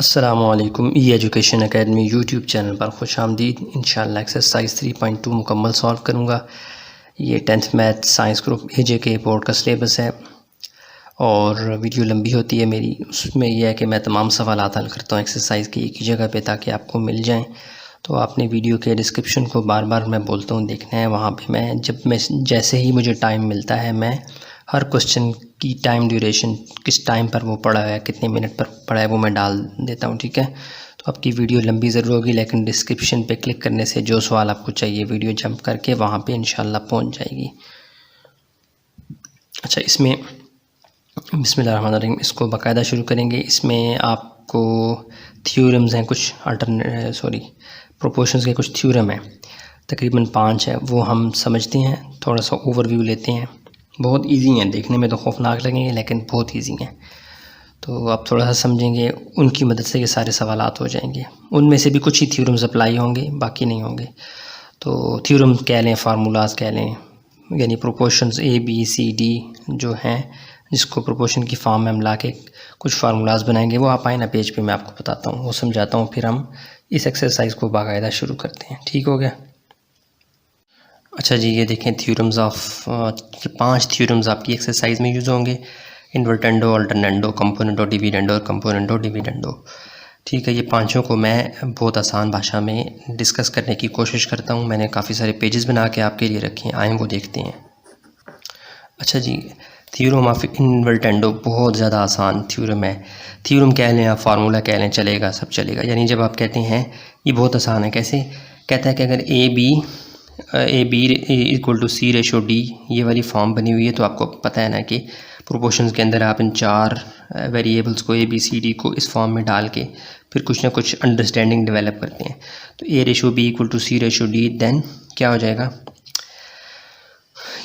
अस्सलामुअलैकुम education academy YouTube channel पर खुश आमदीद। इंशाअल्लाह एक्सरसाइज 3.2 मुकम्मल सॉल्व करूँगा। ये 10th मैथ साइंस ग्रुप एजे के बोर्ड का सिलेबस है और वीडियो लंबी होती है मेरी। उसमें यह है कि मैं तमाम सवालात हल करता हूँ एक्सरसाइज की एक ही जगह पे ताकि आपको मिल जाएं। तो आपने वीडियो के डिस्क्रिप्शन को बार बार मैं बोलता हूँ देखना है। वहाँ पे मैं जैसे ही मुझे टाइम मिलता है मैं हर क्वेश्चन की टाइम ड्यूरेशन किस टाइम पर वो पड़ा है, कितने मिनट पर पड़ा है, वो मैं डाल देता हूँ। ठीक है, तो आपकी वीडियो लंबी ज़रूर होगी लेकिन डिस्क्रिप्शन पे क्लिक करने से जो सवाल आपको चाहिए वीडियो जंप करके वहाँ पे इंशाल्लाह पहुँच जाएगी। अच्छा, इसमें बिस्मिल्लाहिर्रहमानिर्रहीम इसको बाकायदा शुरू करेंगे। इसमें आपको थ्योरम्स हैं कुछ, प्रोपोर्शंस के कुछ थ्योरम हैं, तकरीबन 5 है। वो हम समझते हैं, थोड़ा सा ओवरव्यू लेते हैं। बहुत इजी हैं, देखने में तो खौफनाक लगेंगे लेकिन बहुत इजी हैं। तो आप थोड़ा सा समझेंगे, उनकी मदद से ये सारे सवालात हो जाएंगे। उनमें से भी कुछ ही थ्योरम्स अप्लाई होंगे, बाकी नहीं होंगे। तो थ्योरम कह लें, फार्मूलाज कह लें, यानी proportions A B C D जो हैं, जिसको प्रोपोर्शन की फॉर्म में हम ला के कुछ फार्मूलाज बनाएंगे। वो आप आए ना पेज पे, मैं आपको बताता हूँ, वो समझाता हूँ, फिर हम इस एक्सरसाइज को बाकायदा शुरू करते हैं। ठीक हो गया? अच्छा जी, ये देखें थ्योरम्स ऑफ 5 थ्योरम्स आपकी एक्सरसाइज में यूज़ होंगे। इन्वर्टेंडो, अल्टरनेंडो, कंपोनेंटो डिविडेंडो और कंपोनेंटो डिविडेंडो। ठीक है, ये पांचों को मैं बहुत आसान भाषा में डिस्कस करने की कोशिश करता हूँ। मैंने काफ़ी सारे पेजेस बना के आपके लिए रखे हैं, आए वो देखते हैं। अच्छा जी, थ्योरम ऑफ इन्वर्टेंडो बहुत ज़्यादा आसान थ्योरम है। थ्योरम कह लें या फार्मूला कह लें, चलेगा, सब चलेगा। यानी जब आप कहते हैं, ये बहुत आसान है। कैसे कहता है कि अगर ए B equal to C ratio D, ये वाली फॉर्म बनी हुई है, तो आपको पता है ना कि प्रोपोर्शंस के अंदर आप इन 4 वेरिएबल्स को ए बी सी डी को इस फॉर्म में डाल के फिर कुछ ना कुछ अंडरस्टैंडिंग डेवलप करते हैं। तो a ratio b equal to C ratio d, then क्या हो जाएगा,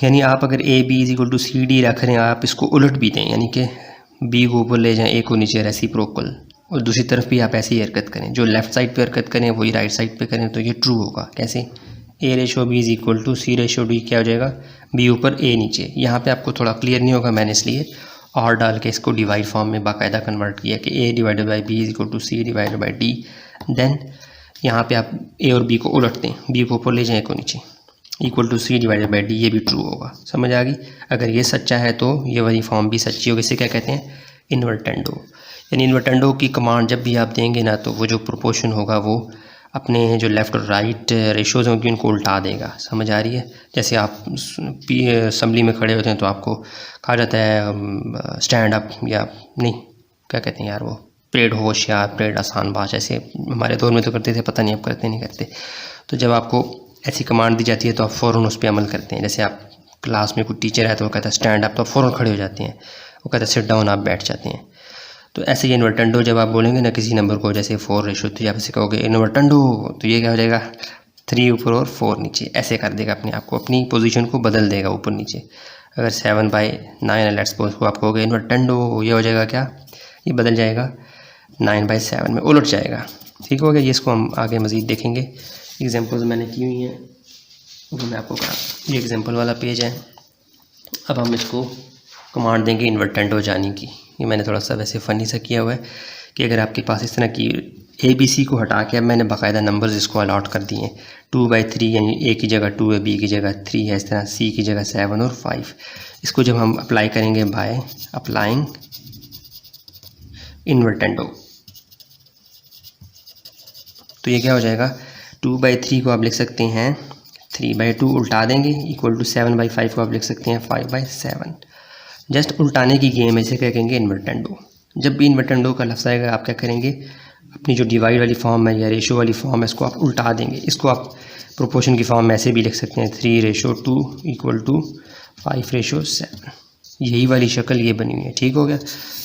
यानी आप अगर ए b is equal to C d रख रहे हैं, आप इसको उलट भी दें, यानी कि बी को ऊपर ले जाएं, ए को नीचे, रेसिप्रोकल, और दूसरी तरफ भी आप ऐसी ही हरकत करें। जो लेफ़्ट साइड पे हरकत करें वही राइट साइड पे करें, तो ये ट्रू होगा। कैसे, a ratio b is equal to C ratio d, क्या हो जाएगा, बी ऊपर ए नीचे। यहाँ पे आपको थोड़ा क्लियर नहीं होगा, मैंने इसलिए और डाल के इसको डिवाइड फॉर्म में बाकायदा कन्वर्ट किया कि a divided by b is equal to C divided by d. Then यहाँ पे आप ए और बी को उलट दें, बी को ऊपर ले जाएँ, ए को नीचे, equal to C divided by D, ये भी ट्रू होगा। समझ आ गई? अगर ये सच्चा है तो ये वाली फॉर्म भी सच्ची होगी। इसे क्या कहते हैं, इन्वर्टेंडो। यानी इन्वर्टेंडो की कमांड जब भी आप देंगे ना, तो वो जो प्रोपोर्शन होगा वो अपने जो लेफ़्ट और राइट रेशोज़ होंगी उनको उल्टा देगा। समझ आ रही है? जैसे आप असम्बली में खड़े होते हैं तो आपको कहा जाता है स्टैंड अप, या नहीं क्या कहते हैं यार, वो परेड होश या परेड आसान बाश, ऐसे हमारे दौर में तो करते थे, पता नहीं अब करते नहीं करते। तो जब आपको ऐसी कमांड दी जाती है तो आप फ़ौरन उस पर अमल करते हैं। जैसे आप क्लास में कोई टीचर है तो वो कहता है स्टैंड अप, तो आप फ़ौरन खड़े हो जाते हैं। वो कहता है सिट डाउन, आप बैठ जाते हैं। तो ऐसे ही इन्वर्टेंडो जब आप बोलेंगे ना किसी नंबर को, जैसे 4 रेशो 3, आप ऐसे कहोगे इन्वर्टेंडो, तो ये क्या हो जाएगा, 3 ऊपर और 4 नीचे, ऐसे कर देगा अपने आप को, अपनी पोजीशन को बदल देगा ऊपर नीचे। अगर 7/9 है, लेट्स सपोज, को आप कहोगे इन्वर्टेंडो, ये हो जाएगा क्या, ये बदल जाएगा 9/7 में, उलट जाएगा। ठीक हो गया? ये इसको हम आगे मज़ीद देखेंगे। एग्जाम्पल्स मैंने की हुई हैं, वो मैं आपको कहा, ये एग्जाम्पल वाला पेज है। अब हम इसको कमांड देंगे इन्वर्टेंडो जाने की। ये मैंने थोड़ा सा वैसे फ़नी सा किया हुआ है कि अगर आपके पास इस तरह की ए बी सी को हटा के अब मैंने बाकायदा नंबर्स इसको अलॉट कर दिए हैं। 2/3, यानी ए की जगह 2 है, बी की जगह 3 है, इस तरह सी की जगह 7 और 5। इसको जब हम अप्लाई करेंगे बाय अप्लाइंग इन्वर्टेंडो, तो ये क्या हो जाएगा, 2/3 को आप लिख सकते हैं 3/2, उल्टा देंगे, इक्वल टू 7/5 को आप लिख सकते हैं 5/7। जस्ट उल्टाने की गेम है, इसे क्या कहेंगे, इन्वर्टेंडो। जब भी इन्वर्टेंडो का लफ्ज़ आएगा आप क्या करेंगे, अपनी जो डिवाइड वाली फॉर्म है या रेशो वाली फॉर्म है, इसको आप उल्टा देंगे। इसको आप प्रोपोर्शन की फॉर्म में ऐसे भी लिख सकते हैं, 3/2 इक्वल टू 5/7। यही वाली शक्ल ये बनी हुई है। ठीक हो गया?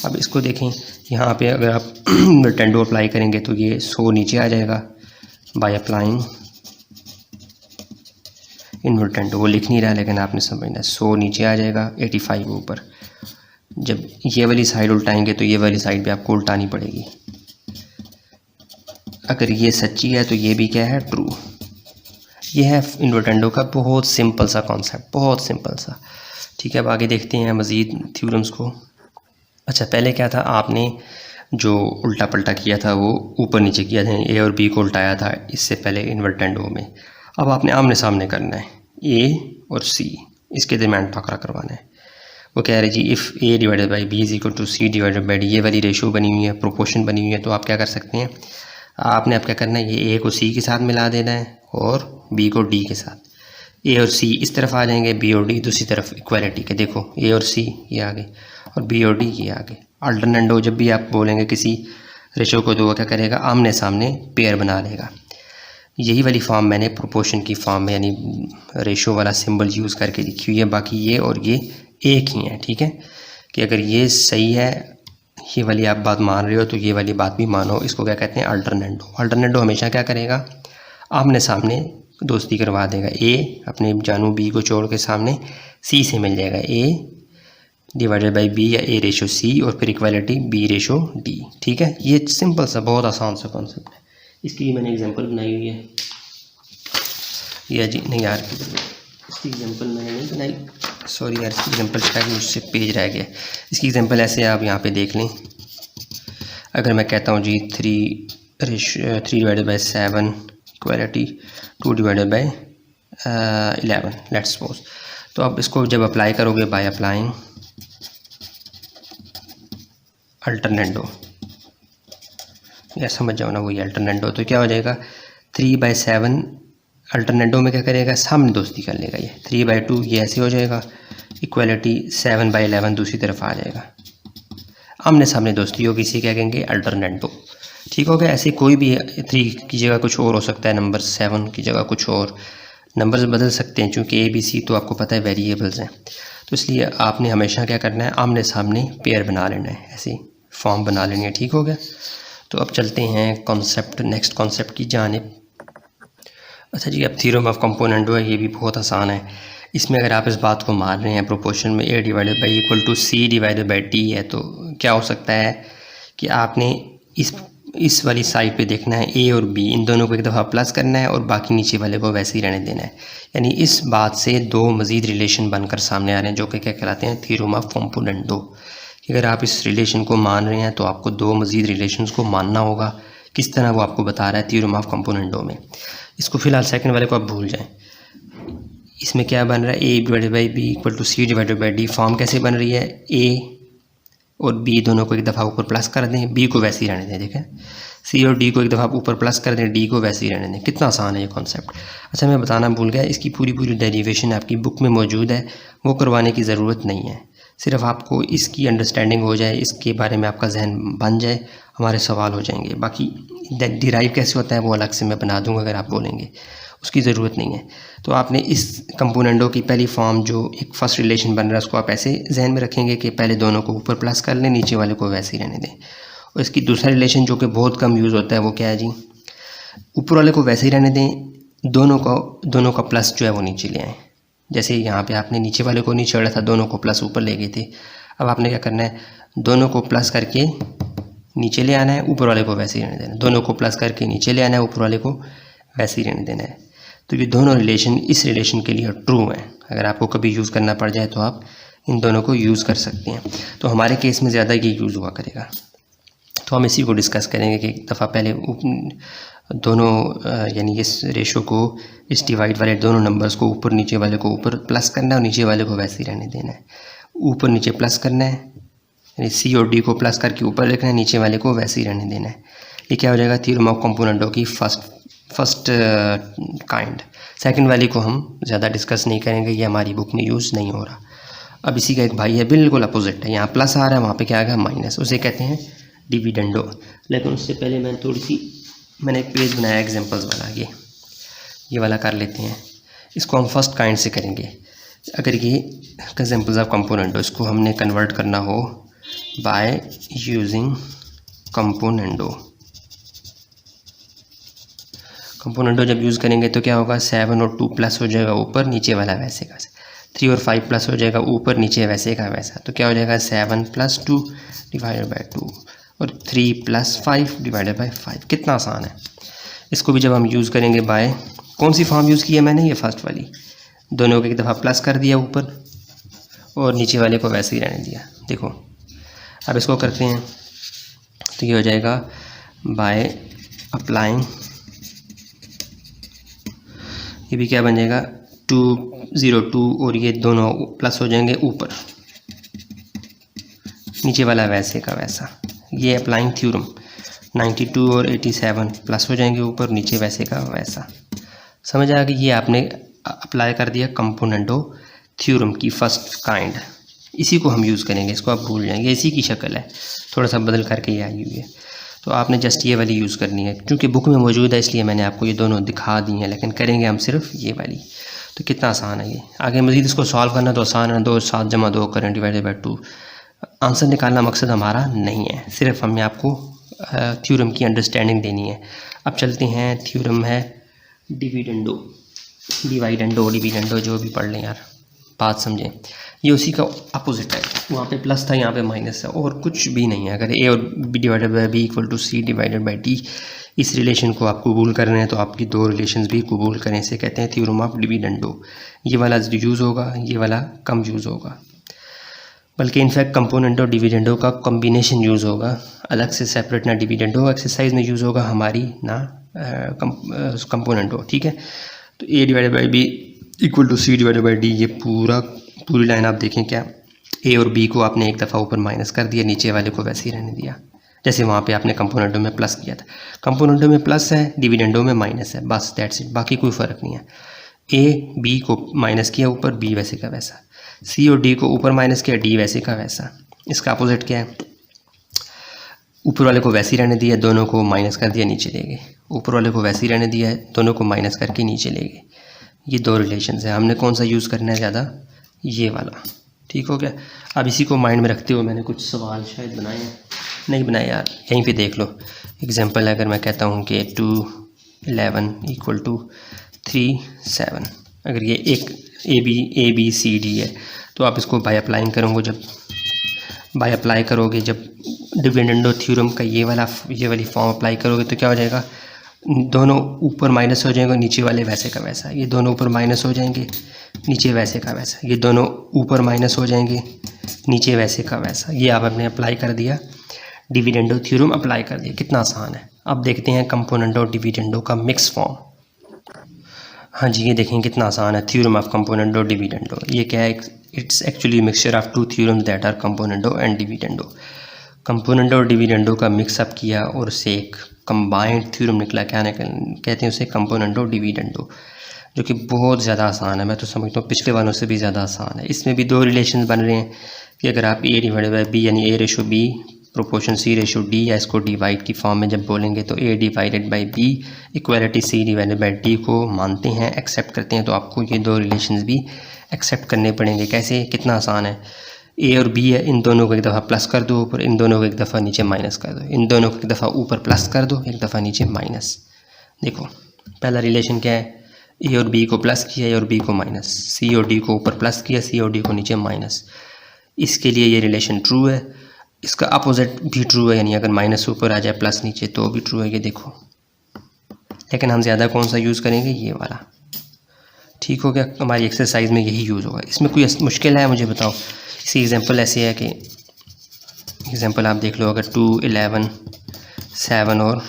अब इसको देखें, यहाँ पे अगर आप इन्वर्टेंडो अप्लाई करेंगे तो ये 100 नीचे आ जाएगा बाय अप्लाइंग इन्वर्टेंडो। वो लिख नहीं रहा लेकिन आपने समझना, 100 नीचे आ जाएगा, 85 ऊपर। जब ये वाली साइड उल्टाएंगे तो ये वाली साइड भी आपको उल्टानी पड़ेगी। अगर ये सच्ची है तो ये भी क्या है, ट्रू। ये है इन्वर्टेंडो का बहुत सिंपल सा कॉन्सेप्ट, बहुत सिंपल सा। ठीक है, अब आगे देखते हैं मज़ीद थ्योरम्स को। अच्छा, पहले क्या था, आपने जो उल्टा पल्टा किया था वो ऊपर नीचे किया था, ए और बी को उल्टाया था इससे पहले इन्वर्टेंडो में। अब आपने आमने सामने करना है, ए और सी इसके दरमियान टकरा करवाना है। वो कह रहे जी if a divided by b is equal to C divided by D, ये वाली रेशो बनी हुई है, प्रोपोर्शन बनी हुई है। तो आप क्या कर सकते हैं, आपने अब क्या करना है, ये ए को सी के साथ मिला देना है और बी को डी के साथ। ए और सी इस तरफ आ जाएंगे, बी और डी दूसरी तरफ, इक्वालिटी के। देखो ए और सी ये आगे और बी और डी ये आगे। अल्टरनेंडो जब भी आप बोलेंगे किसी रेशो को तो वो क्या करेगा, आमने सामने पेयर बना लेगा। यही वाली फॉर्म मैंने प्रोपोर्शन की फॉर्म में यानी रेशो वाला सिंबल यूज़ करके लिखी हुई है। बाकी ये और ये एक ही है, ठीक है, कि अगर ये सही है, ये वाली आप बात मान रहे हो तो ये वाली बात भी मानो। इसको क्या कहते हैं, अल्टरनेंडो। अल्टरनेंडो हमेशा क्या करेगा, आमने सामने दोस्ती करवा देगा। ए अपने जानू बी को छोड़ के सामने सी से मिल जाएगा, ए डिवाइडेड बाई बी या ए रेशो सी और फिर इक्वालिटी बी रेशो डी, ठीक है। ये सिंपल सा बहुत आसान सा कॉन्सेप्ट है। इसकी मैंने एग्जांपल बनाई हुई है, या जी नहीं यार इसकी एग्जांपल मैंने नहीं बनाई, सॉरी यार, इसकी एग्जांपल शायद मुझसे पेज रह गया। इसकी एग्जांपल ऐसे आप यहाँ पे देख लें। अगर मैं कहता हूँ जी 3 divided by 7 equality 2 divided by 11 let's suppose, तो आप इसको जब अप्लाई करोगे बाय अप्लाइंग अल्टरनेंडो, या समझ जाओ ना वही अल्टरनेंडो, तो क्या हो जाएगा 3/7 अल्टरनेंडो में क्या करेगा, सामने दोस्ती कर लेगा। ये 3/2 ये ऐसे हो जाएगा, इक्वालिटी 7/11 दूसरी तरफ आ जाएगा, आमने सामने दोस्ती होगी, इसे क्या कहेंगे, अल्टरनेंडो। ठीक हो गया। ऐसे कोई भी 3 की जगह कुछ और हो सकता है, नंबर 7 की जगह कुछ और, नंबर्स बदल सकते हैं क्योंकि ए बी सी तो आपको पता है वेरिएबल्स हैं। तो इसलिए आपने हमेशा क्या करना है, आमने सामने पेयर बना लेना है, ऐसी फॉर्म बना लेनी है। ठीक हो गया। तो अब चलते हैं कॉन्सेप्ट, नेक्स्ट कॉन्सेप्ट की जानिब। अच्छा जी, अब थ्योरम ऑफ कंपोनेंटो है, ये भी बहुत आसान है। इसमें अगर आप इस बात को मान रहे हैं प्रोपोर्शन में a divided by equal to C divided by d है, तो क्या हो सकता है कि आपने इस वाली साइड पे देखना है ए और बी, इन दोनों को एक दफ़ा प्लस करना है और बाकी नीचे वाले को वैसे ही रहने देना है। यानी इस बात से दो मज़ीद रिलेशन बनकर सामने आ रहे हैं जो कि क्या कहलाते हैं, थ्योरम ऑफ कंपोनेंटो। अगर आप इस रिलेशन को मान रहे हैं तो आपको दो मज़ीद रिलेशंस को मानना होगा। किस तरह वो आपको बता रहा है थ्योरम ऑफ कंपोनेंटो में। इसको फिलहाल सेकंड वाले को आप भूल जाएं। इसमें क्या बन रहा है, a divided by B equal to C divided by d. Form कैसे बन रही है, ए और बी दोनों को एक दफ़ा ऊपर प्लस कर दें, बी को वैसे ही रहने दें। देखें, सी और डी को एक दफ़ा ऊपर प्लस कर दें, डी को वैसे ही रहने दें। कितना आसान है ये कॉन्सेप्ट। अच्छा, मैं बताना भूल गया, इसकी पूरी डेरिवेशन आपकी बुक में मौजूद है, वो करवाने की ज़रूरत नहीं है। सिर्फ आपको इसकी अंडरस्टैंडिंग हो जाए, इसके बारे में आपका जहन बन जाए, हमारे सवाल हो जाएंगे। बाकी डिराइव कैसे होता है वो अलग से मैं बना दूंगा, अगर आप बोलेंगे, उसकी ज़रूरत नहीं है। तो आपने इस कंपोनेंटो की पहली फॉर्म जो एक फर्स्ट रिलेशन बन रहा है उसको आप ऐसे जहन में रखेंगे कि पहले दोनों को ऊपर प्लस कर लें, नीचे वाले को वैसे ही रहने दें। और इसकी दूसरा रिलेशन जो कि बहुत कम यूज़ होता है वो क्या है जी, ऊपर वाले को वैसे ही रहने दें, दोनों का प्लस जो है वो नीचे ले आएँ। जैसे यहाँ पे आपने नीचे वाले को नीचे छोड़ा था, दोनों को प्लस ऊपर ले गए थे। अब आपने क्या करना है, दोनों को प्लस करके नीचे ले आना है, ऊपर वाले को वैसे ही रहने देना। दोनों को प्लस करके नीचे ले आना है, ऊपर वाले को वैसे ही रहने देना है। तो ये दोनों रिलेशन इस रिलेशन के लिए ट्रू हैं। अगर आपको कभी यूज़ करना पड़ जाए तो आप इन दोनों को यूज़ कर सकते हैं। तो हमारे केस में ज़्यादा ये यूज़ हुआ करेगा। तो हम इसी को डिस्कस करेंगे कि एक दफ़ा पहले दोनों यानी इस रेशो को, इस डिवाइड वाले दोनों नंबर्स को ऊपर नीचे वाले को ऊपर प्लस करना है और नीचे वाले को वैसे ही रहने देना है। ऊपर नीचे प्लस करना है, यानी सी और डी को प्लस करके ऊपर लिखना है, नीचे वाले को वैसे ही रहने देना है। ये क्या हो जाएगा, थ्योरम ऑफ कंपोनेंटो की फर्स्ट काइंड। सेकंड वाली को हम ज़्यादा डिस्कस नहीं करेंगे, ये हमारी बुक में यूज़ नहीं हो रहा। अब इसी का एक भाई है, बिल्कुल अपोजिट है, यहाँ प्लस आ रहा है, वहाँ पे क्या आ गया माइनस, उसे कहते हैं डिविडेंडो। लेकिन उससे पहले मैंने एक पेज बनाया एग्जांपल्स वाला, ये वाला कर लेते हैं। इसको हम फर्स्ट काइंड से करेंगे। अगर ये एग्जांपल्स ऑफ कंपोनेंटो, इसको हमने कन्वर्ट करना हो बाय यूजिंग कंपोनेंटो जब यूज़ करेंगे तो क्या होगा, 7 और 2 प्लस हो जाएगा ऊपर, नीचे वाला वैसे का 3 और 5 प्लस हो जाएगा ऊपर, नीचे वैसे का वैसा। तो क्या हो जाएगा 7 + 2 डिवाइडेड बाई 2 और 3 + 5 डिवाइडेड बाई 5। कितना आसान है। इसको भी जब हम यूज़ करेंगे बाय, कौन सी फॉर्म यूज़ की है मैंने, ये फर्स्ट वाली, दोनों को एक दफ़ा प्लस कर दिया ऊपर और नीचे वाले को वैसे ही रहने दिया। देखो अब इसको करते हैं, तो ये हो जाएगा बाय अप्लाइंग, ये भी क्या बन जाएगा 202 और ये दोनों प्लस हो जाएंगे ऊपर, नीचे वाला वैसे का वैसा। ये अप्लाइंग थ्योरम 92 और 87 प्लस हो जाएंगे ऊपर, नीचे वैसे का वैसा। समझ आ गई? ये आपने अप्लाई कर दिया कंपोनेंटो थ्योरम की फर्स्ट काइंड। इसी को हम यूज़ करेंगे, इसको आप भूल जाएंगे, इसी की शक्ल है, थोड़ा सा बदल करके ये आई हुई है। तो आपने जस्ट ये वाली यूज़ करनी है, क्योंकि बुक में मौजूद है इसलिए मैंने आपको ये दोनों दिखा दी हैं, लेकिन करेंगे हम सिर्फ ये वाली। तो कितना आसान है ये। आगे मज़ीद इसको सॉल्व करना तो आसान है, 2 7 जमा 2 करें डिवाइडेड बाई 2। आंसर निकालना मकसद हमारा नहीं है, सिर्फ हमें आपको थ्योरम की अंडरस्टैंडिंग देनी है। अब चलते हैं, थ्योरम है डिविडेंडो, डिविडेंडो जो भी पढ़ लें यार, बात समझें। ये उसी का अपोजिट है, वहाँ पे प्लस था, यहाँ पे माइनस है, और कुछ भी नहीं है। अगर ए और B divided by B equal to C divided by D, इस रिलेशन को आप कबूल कर रहे हैं तो आपकी दो रिलेशंस भी कबूल करें, इसे कहते हैं थ्योरम ऑफ डिविडेंडो। ये वाला यूज़ होगा, ये वाला कम यूज़ होगा, बल्कि इनफैक्ट कंपोनेंटो डिविडेंडो का कॉम्बिनेशन यूज़ होगा, अलग से सेपरेट ना डिविडेंडो एक्सरसाइज में यूज़ होगा हमारी, ना कंपोनेंटो। ठीक है, तो a divided by B equal to C divided by D, ये पूरी लाइन आप देखें, क्या ए और बी को आपने एक दफ़ा ऊपर माइनस कर दिया, नीचे वाले को वैसे ही रहने दिया, जैसे वहाँ पे आपने कंपोनेंटो में प्लस किया था। कंपोनेंटो में प्लस है, डिविडेंडो में माइनस है, बस दैट्स इट, बाकी कोई फ़र्क नहीं है। ए बी को माइनस किया ऊपर, बी वैसे का वैसा। सी और डी को ऊपर माइनस किया, डी वैसे का वैसा। इसका अपोजिट क्या है, ऊपर वाले को वैसे ही रहने दिया, दोनों को माइनस कर दिया, नीचे ले गए। ऊपर वाले को वैसे ही रहने दिया है, दोनों को माइनस करके नीचे ले गए। ये दो रिलेशंस है, हमने कौन सा यूज़ करना है ज़्यादा, ये वाला। ठीक हो गया। अब इसी को माइंड में रखते हुए मैंने कुछ सवाल शायद बनाए हैं, नहीं बनाए यार, यहीं पे देख लो। एग्जांपल अगर मैं कहता हूँ कि 211 इक्वल टू 37, अगर ये एक ए बी सी डी है, तो आप इसको बाय अप्लाइंग करोगे, जब बाय अप्लाई करोगे, जब डिविडेंडो थ्योरम का ये वाली फॉर्म अप्लाई करोगे तो क्या हो जाएगा, दोनों ऊपर माइनस हो जाएंगे, नीचे वाले वैसे का वैसा। ये दोनों ऊपर माइनस हो जाएंगे, नीचे वैसे का वैसा। ये दोनों ऊपर माइनस हो जाएंगे, नीचे वैसे का वैसा। ये आपने अप्लाई कर दिया, डिविडेंडो थ्योरम अप्लाई कर दिया, कितना आसान है। अब देखते हैं कंपोनेंटो डिविडेंडो का मिक्स फॉर्म। हाँ जी, ये देखें कितना आसान है, थ्योरम ऑफ कंपोनेंटो डिविडेंडो। ये क्या है, it's actually mixture of two theorems that are componendo and dividendo. Componendo और डिविडेंडो का मिक्सअप किया और उससे एक कंबाइंड थ्योरम निकला, क्या कहते हैं उसे, कंपोनेंटो डिविडेंडो, जो कि बहुत ज़्यादा आसान है। मैं तो समझता हूँ पिछले वालों से भी ज़्यादा आसान है। इसमें भी दो रिलेशन बन रहे हैं कि अगर आप ए डिवाइडेड बाई बी, यानी a ratio b proportion c ratio d, या इसको डिवाइड की फॉर्म में जब बोलेंगे तो a divided by b equality c divided by d को मानते हैं, एक्सेप्ट करते हैं, तो आपको ये दो रिलेशंस भी एक्सेप्ट करने पड़ेंगे। कैसे, कितना आसान है। ए और बी है, इन दोनों को एक दफ़ा प्लस कर दो ऊपर, इन दोनों को एक दफ़ा नीचे माइनस कर दो, इन दोनों को एक दफ़ा ऊपर प्लस कर दो, एक दफ़ा नीचे माइनस। देखो पहला रिलेशन क्या है, ए और बी को प्लस किया, ए और बी को माइनस, सी और डी को ऊपर प्लस किया, सी और डी को नीचे माइनस। इसके लिए ये रिलेशन ट्रू है। इसका अपोजिट भी ट्रू है, यानी अगर माइनस ऊपर आ जाए प्लस नीचे तो भी ट्रू है, ये देखो। लेकिन हम ज़्यादा कौन सा यूज़ करेंगे, ये वाला। ठीक हो गया, हमारी एक्सरसाइज में यही यूज़ होगा। इसमें कोई मुश्किल है मुझे बताओ। इसी एग्जांपल ऐसे है कि एग्जांपल आप देख लो, अगर 2 11 7 और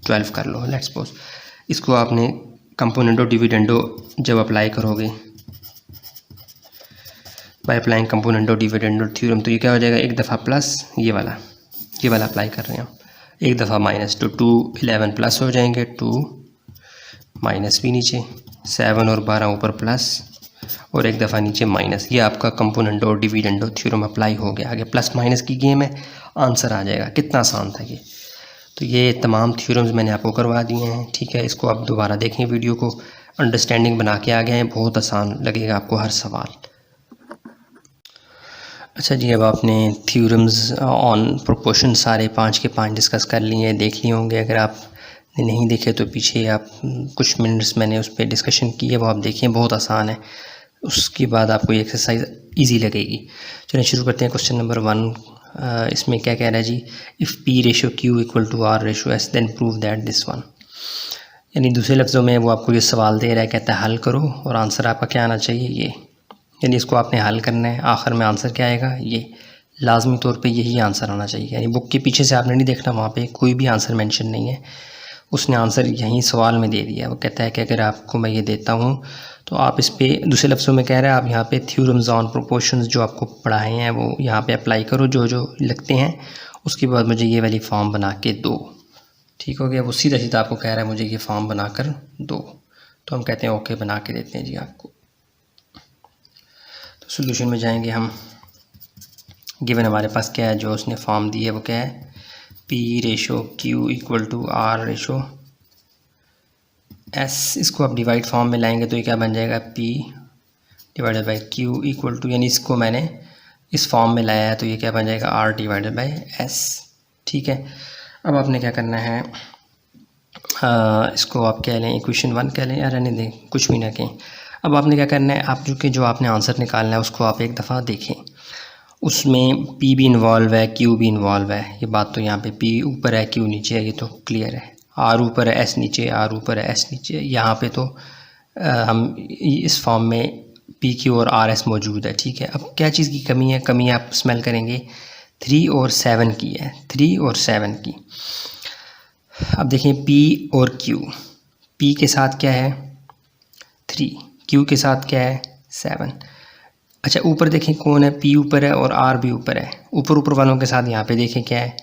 12 कर लो, लेट्स सपोज। इसको आपने कंपोनेंटो डिविडेंडो जब अप्लाई करोगे बाय अप्लाइंग कंपोनेंटो डिविडेंडो थ्योरम, तो ये क्या हो जाएगा, एक दफ़ा प्लस, ये वाला अप्लाई कर रहे हैं हम, एक दफ़ा माइनस, तो 2 11 प्लस हो जाएंगे, 2 माइनस भी नीचे, 7 और 12 ऊपर प्लस, और एक दफ़ा नीचे माइनस। ये आपका कंपोनेंटो और डिविडेंडो थ्योरम अप्लाई हो गया। आगे प्लस माइनस की गेम है, आंसर आ जाएगा। कितना आसान था ये। तो ये तमाम थ्योरम्स मैंने आपको करवा दिए हैं। ठीक है, इसको आप दोबारा देखें, वीडियो को अंडरस्टैंडिंग बना के आ गए हैं, बहुत आसान लगेगा आपको हर सवाल। अच्छा जी, अब आपने थ्योरम्स ऑन प्रोपोर्शन सारे 5 के 5 डिस्कस कर लिए हैं, देख लिए होंगे। अगर आप नहीं देखे तो पीछे आप कुछ मिनट्स मैंने उस पर डिस्कशन की है, वो आप देखें, बहुत आसान है। उसके बाद आपको ये एक्सरसाइज इजी लगेगी। चलिए शुरू करते हैं। क्वेश्चन नंबर 1, इसमें क्या कह रहा है जी, if p ratio q equal to r ratio s then prove that this one. यानी दूसरे लफ्ज़ों में वो आपको ये सवाल दे रहा है, कहता है हल करो और आंसर आपका क्या आना चाहिए, ये। यानी इसको आपने हल करना है, आखिर में आंसर क्या आएगा, लाजमी तौर पे यही आंसर आना चाहिए। यानी बुक के पीछे से आपने नहीं देखना, वहाँ पे कोई भी आंसर मेंशन नहीं है, उसने आंसर यहीं सवाल में दे दिया। वो कहता है कि अगर आपको मैं ये देता हूँ तो आप इस पे, दूसरे लफ्ज़ों में कह रहा है आप यहाँ पे थ्योरम्स ऑन प्रोपोर्शंस जो आपको पढ़ाए हैं वो यहाँ पे अप्लाई करो, जो जो लगते हैं, उसके बाद मुझे ये वाली फॉर्म बना के दो। ठीक हो गया। वो सीधा सीधा आपको कह रहा है मुझे ये फॉर्म बना कर दो, तो हम कहते हैं ओके बना के देते हैं जी आपको। तो सोल्यूशन में जाएंगे हम। गिवन हमारे पास क्या है, जो उसने फॉर्म दी है वो क्या है, P/Q इक्वल टू R/S। इसको आप डिवाइड फॉर्म में लाएंगे तो ये क्या बन जाएगा, P/Q इक्वल टू, यानी इसको मैंने इस फॉर्म में लाया है तो ये क्या बन जाएगा, R/S। ठीक है। अब आपने क्या करना है, इसको आप कह लें इक्वेशन 1 कह लें, या रहने दें, कुछ भी ना कहें। अब आपने क्या करना है, आप जो आपने आंसर निकालना है उसको आप एक दफ़ा देखें, उसमें P भी इन्वॉल्व है, Q भी इन्वॉल्व है। ये बात तो यहाँ पे P ऊपर है, Q नीचे है, ये तो क्लियर है। R ऊपर है, S नीचे, R ऊपर है, S नीचे। यहाँ पे तो हम इस फॉर्म में P, Q और R, S मौजूद है। ठीक है। अब क्या चीज़ की कमी है, कमी आप स्मेल करेंगे 3 और 7 की है, 3 और 7 की। अब देखें P और Q, P के साथ क्या है 3, Q के साथ क्या है 7। अच्छा ऊपर देखें कौन है, P ऊपर है और R भी ऊपर है। ऊपर वालों के साथ यहाँ पे देखें क्या है,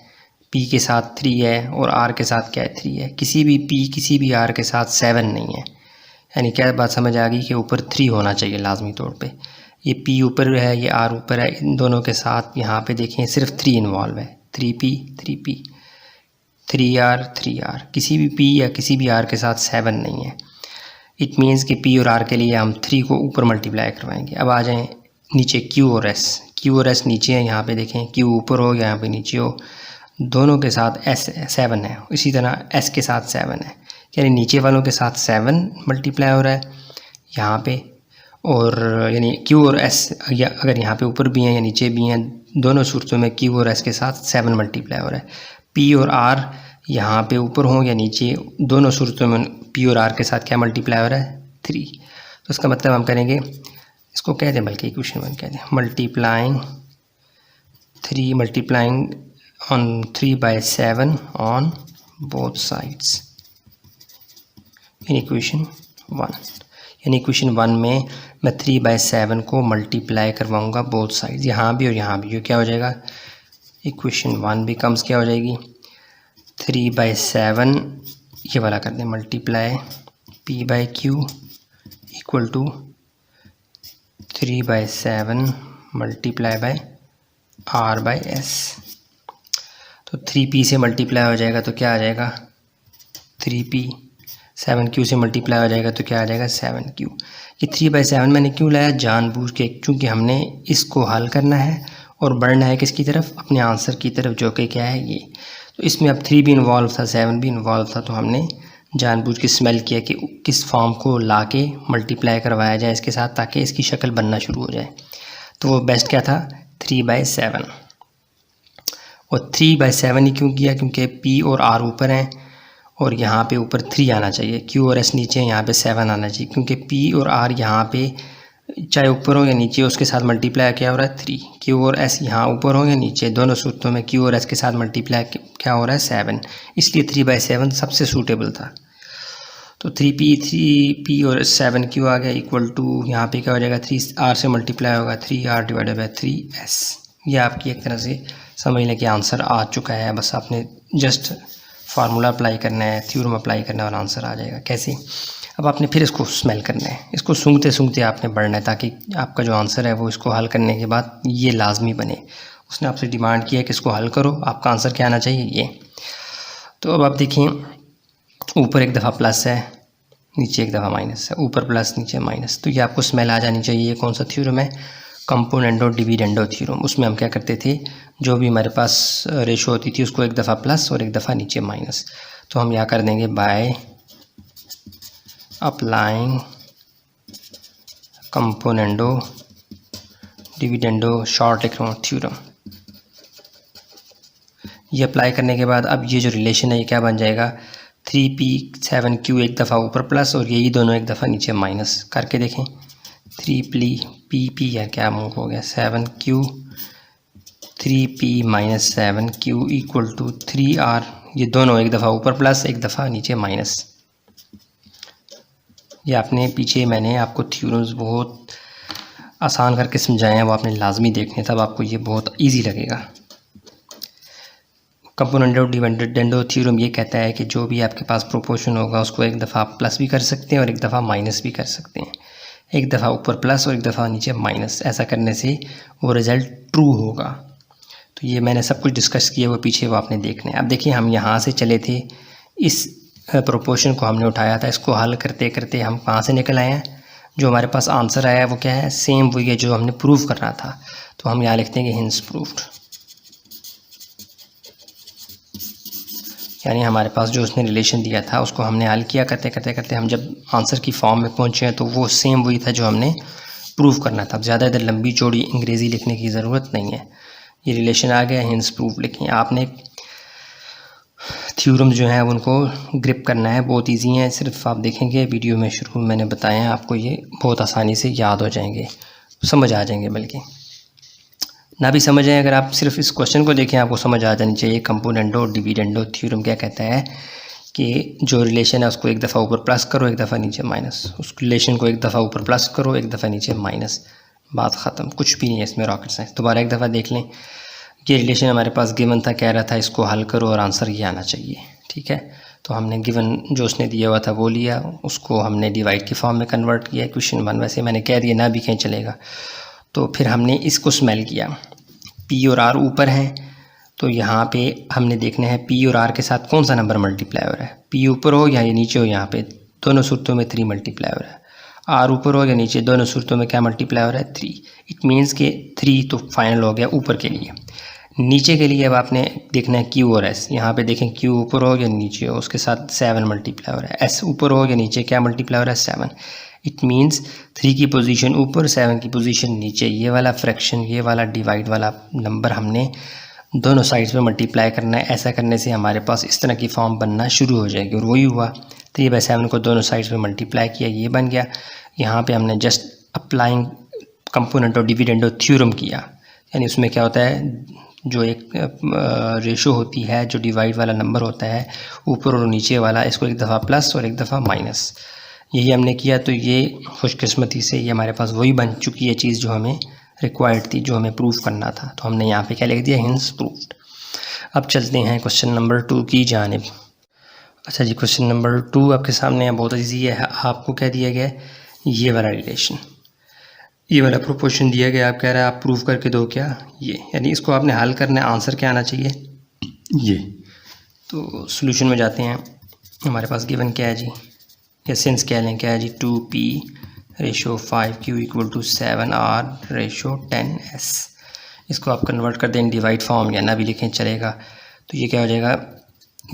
P के साथ 3 है और R के साथ क्या है 3 है। किसी भी P किसी भी R के साथ 7 नहीं है। यानी क्या बात समझ आ गई कि ऊपर 3 होना चाहिए लाजमी तौर पे। ये P ऊपर है, ये R ऊपर है, इन दोनों के साथ यहाँ पे देखें सिर्फ 3 इन्वॉल्व है, 3P 3P 3R 3R। किसी भी P या किसी भी R के साथ 7 नहीं है। इट मीन्स कि P और R के लिए हम 3 को ऊपर मल्टीप्लाई करवाएंगे। अब आ जाएँ नीचे Q और S, Q और S नीचे हैं, यहाँ पे देखें Q ऊपर हो यहाँ पे नीचे हो, दोनों के साथ S 7 है, इसी तरह S के साथ 7 है। यानी नीचे वालों के साथ 7 मल्टीप्लाई हो रहा है यहाँ पे, और यानी Q और S या अगर यहाँ पे ऊपर भी हैं या नीचे भी हैं, दोनों सूरतों में Q और S के साथ 7 मल्टीप्लाई हो रहा है। P और R यहाँ पे ऊपर हों या नीचे, दोनों सूरतों में P और R के साथ क्या मल्टीप्लाई हो रहा है 3। तो इसका मतलब हम करेंगे, इसको कह दें बल्कि इक्वेशन 1 कह दें, multiplying 3/7 on both sides in equation 1। यानी इक्वेशन 1 में मैं 3/7 को मल्टीप्लाई करवाऊँगा बोथ साइड्स, यहाँ भी और यहाँ भी। क्या हो जाएगा, इक्वेशन 1 बिकम्स क्या हो जाएगी 3/7, ये वाला कर दें, multiply P/Q equal to 3/7 multiply by R/S। तो 3P से मल्टीप्लाई हो जाएगा तो क्या आ जाएगा 3P, 7Q से मल्टीप्लाई हो जाएगा तो क्या आ जाएगा 7Q। ये 3/7 मैंने क्यों लाया, जानबूझ के, क्योंकि हमने इसको हल करना है और बढ़ना है किसकी तरफ, अपने आंसर की तरफ, जो कि क्या है ये। तो इसमें अब 3 भी इन्वॉल्व था, 7 भी इन्वॉल्व था, तो हमने जानबूझ के स्मेल किया कि किस फॉर्म को लाके मल्टीप्लाई करवाया जाए इसके साथ, ताकि इसकी शक्ल बनना शुरू हो जाए। तो वो बेस्ट क्या था 3/7। और 3/7 ही क्यों किया, क्योंकि P और R ऊपर हैं और यहाँ पे ऊपर 3 आना चाहिए, Q और S नीचे हैं, यहाँ पे 7 आना चाहिए, क्योंकि P और R यहाँ पे चाहे ऊपर हो या नीचे, उसके साथ मल्टीप्लाई क्या हो रहा है 3। Q और S यहाँ ऊपर हो या नीचे, दोनों सूरतों में Q और S के साथ मल्टीप्लाई क्या हो रहा है 7, इसलिए 3/7 सबसे सूटेबल था। तो 3P और 7Q आ गया इक्वल टू, यहाँ पे क्या हो जाएगा 3R से मल्टीप्लाई होगा 3R/3S। ये आपकी एक तरह से समझ लें कि आंसर आ चुका है, बस आपने जस्ट फार्मूला अप्लाई करना है, थ्योरम अप्लाई करना है और आंसर आ जाएगा। कैसे, अब आपने फिर इसको स्मेल करना है, इसको सूंघते सूंघते आपने बढ़ना है, ताकि आपका जो आंसर है वो इसको हल करने के बाद ये लाजमी बने। उसने आपसे डिमांड किया कि इसको हल करो, आपका आंसर क्या आना चाहिए ये। तो अब आप देखिए, ऊपर एक दफ़ा प्लस है, नीचे एक दफ़ा माइनस है, ऊपर प्लस नीचे माइनस, तो ये आपको स्मेल आ जानी चाहिए। ये कौन सा थ्योरम है, कंपोनेंडो डिविडेंडो थ्योरम। उसमें हम क्या करते थे, जो भी हमारे पास रेशो होती थी उसको एक दफ़ा प्लस और एक दफ़ा नीचे माइनस, तो हम यहाँ कर देंगे by applying componendo dividendo short लिख रहा हूँ थ्योरम। ये अप्लाई करने के बाद अब ये जो रिलेशन है ये क्या बन जाएगा 3P 7Q एक दफ़ा ऊपर प्लस और यही दोनों एक दफ़ा नीचे माइनस। करके देखें 3P यार क्या मूव हो गया 7Q 3p-7q equal to 3r, ये दोनों एक दफ़ा ऊपर प्लस एक दफ़ा नीचे माइनस। ये आपने पीछे मैंने आपको थ्योरम्स बहुत आसान करके समझाए हैं, वो आपने लाजमी देखने, तब आपको ये बहुत इजी लगेगा। कंपोनेंट ऑफ डिविडेंडो थ्योरम ये कहता है कि जो भी आपके पास प्रोपोर्शन होगा उसको एक दफ़ा आप प्लस भी कर सकते हैं और एक दफ़ा माइनस भी कर सकते हैं, एक दफ़ा ऊपर प्लस और एक दफ़ा नीचे माइनस। ऐसा करने से वो रिज़ल्ट ट्रू होगा। तो ये मैंने सब कुछ डिस्कस किया वो पीछे, वो आपने देखना है। अब देखिए हम यहाँ से चले थे, इस प्रोपोर्शन को हमने उठाया था, इसको हल करते करते हम कहाँ से निकल आए हैं, जो हमारे पास आंसर आया वो क्या है, सेम वही है जो हमने प्रूव करना था। तो हम यहाँ लिखते हैं कि हिंस प्रूव्ड, यानी हमारे पास जो उसने रिलेशन दिया था उसको हमने हल किया, करते करते करते हम जब आंसर की फॉर्म में पहुँचे हैं तो वो सेम वही था जो हमने प्रूव करना था। अब ज़्यादा इधर लंबी चौड़ी अंग्रेज़ी लिखने की ज़रूरत नहीं है, ये रिलेशन आ गया, हिंस प्रूफ लिखें। आपने थ्योरम जो है उनको ग्रिप करना है, बहुत इजी है, सिर्फ आप देखेंगे वीडियो में शुरू में मैंने बताया है, आपको ये बहुत आसानी से याद हो जाएंगे, समझ आ जाएंगे। बल्कि ना भी समझ आए, अगर आप सिर्फ इस क्वेश्चन को देखें आपको समझ आ जानी चाहिए। कंपोनेंटो डिविडेंडो थ्योरम क्या कहता है कि जो रिलेशन है उसको एक दफ़ा ऊपर प्लस करो एक दफ़ा नीचे माइनस, उस रिलेशन को एक दफ़ा ऊपर प्लस करो एक दफ़ा नीचे माइनस, बात ख़त्म, कुछ भी नहीं है इसमें रॉकेट साइंस। दोबारा एक दफ़ा देख लें, ये रिलेशन हमारे पास गिवन था, कह रहा था इसको हल करो और आंसर ये आना चाहिए, ठीक है। तो हमने गिवन जो उसने दिया हुआ था वो लिया, उसको हमने डिवाइड की फॉर्म में कन्वर्ट किया, क्वेश्चन 1 वैसे मैंने कह दिया ना भी कहीं चलेगा। तो फिर हमने इसको स्मेल किया, पी और आर ऊपर हैं, तो यहाँ पे हमने देखना है पी और आर के साथ कौन सा नंबर मल्टीप्लाई हो रहा है, पी ऊपर हो या ये नीचे हो, यहाँ पे दोनों सूरतों में 3 मल्टीप्लाई हो रहा है, आर ऊपर हो या नीचे, दोनों सूरतों में क्या मल्टीप्लाई हो रहा है 3। इट मीन्स के 3 तो फाइनल हो गया ऊपर के लिए। नीचे के लिए अब आपने देखना है क्यू और एस, यहाँ पे देखें क्यू ऊपर हो या नीचे हो, उसके साथ 7 मल्टीप्लाई हो रहा है, एस ऊपर हो या नीचे क्या मल्टीप्लाई हो रहा है 7। इट मीन्स 3 की पोजीशन ऊपर 7 की पोजीशन नीचे, ये वाला फ्रैक्शन ये वाला डिवाइड वाला नंबर हमने दोनों साइड्स पे मल्टीप्लाई करना है। ऐसा करने से हमारे पास इस तरह की फॉर्म बनना शुरू हो जाएगी, और वही हुआ। 3/7 को दोनों साइड्स पे मल्टीप्लाई किया, ये बन गया। यहाँ पे हमने जस्ट अप्लाइंग कंपोनेंट और डिविडेंडो थ्योरम किया, यानी उसमें क्या होता है, जो एक रेशो होती है, जो डिवाइड वाला नंबर होता है ऊपर और नीचे वाला, इसको एक दफ़ा प्लस और एक दफ़ा माइनस, यही हमने किया। तो ये खुशकिस्मती से ये हमारे पास वही बन चुकी है चीज़ जो हमें रिक्वायर्ड थी, जो हमें प्रूफ करना था। तो हमने यहाँ पे क्या लिख दिया, हिंस प्रूफ्ड। अब चलते हैं क्वेश्चन नंबर 2 की जानिब। अच्छा जी, क्वेश्चन नंबर 2 आपके सामने है, बहुत ईजी है। आपको क्या दिया गया, ये वाला रिलेशन, ये वाला प्रोपोर्शन दिया गया, आप कह रहे हैं आप प्रूफ करके दो क्या, ये, यानी इसको आपने हल करना है, आंसर क्या आना चाहिए ये। तो सॉल्यूशन में जाते हैं, हमारे पास गिवन क्या है जी, या सेंस क्या लें, क्या है जी, 2p/5q इक्वल टू 7r/10s। इसको आप कन्वर्ट कर दें डिवाइड फॉर्म, या ना भी लिखें चलेगा। तो ये क्या हो जाएगा,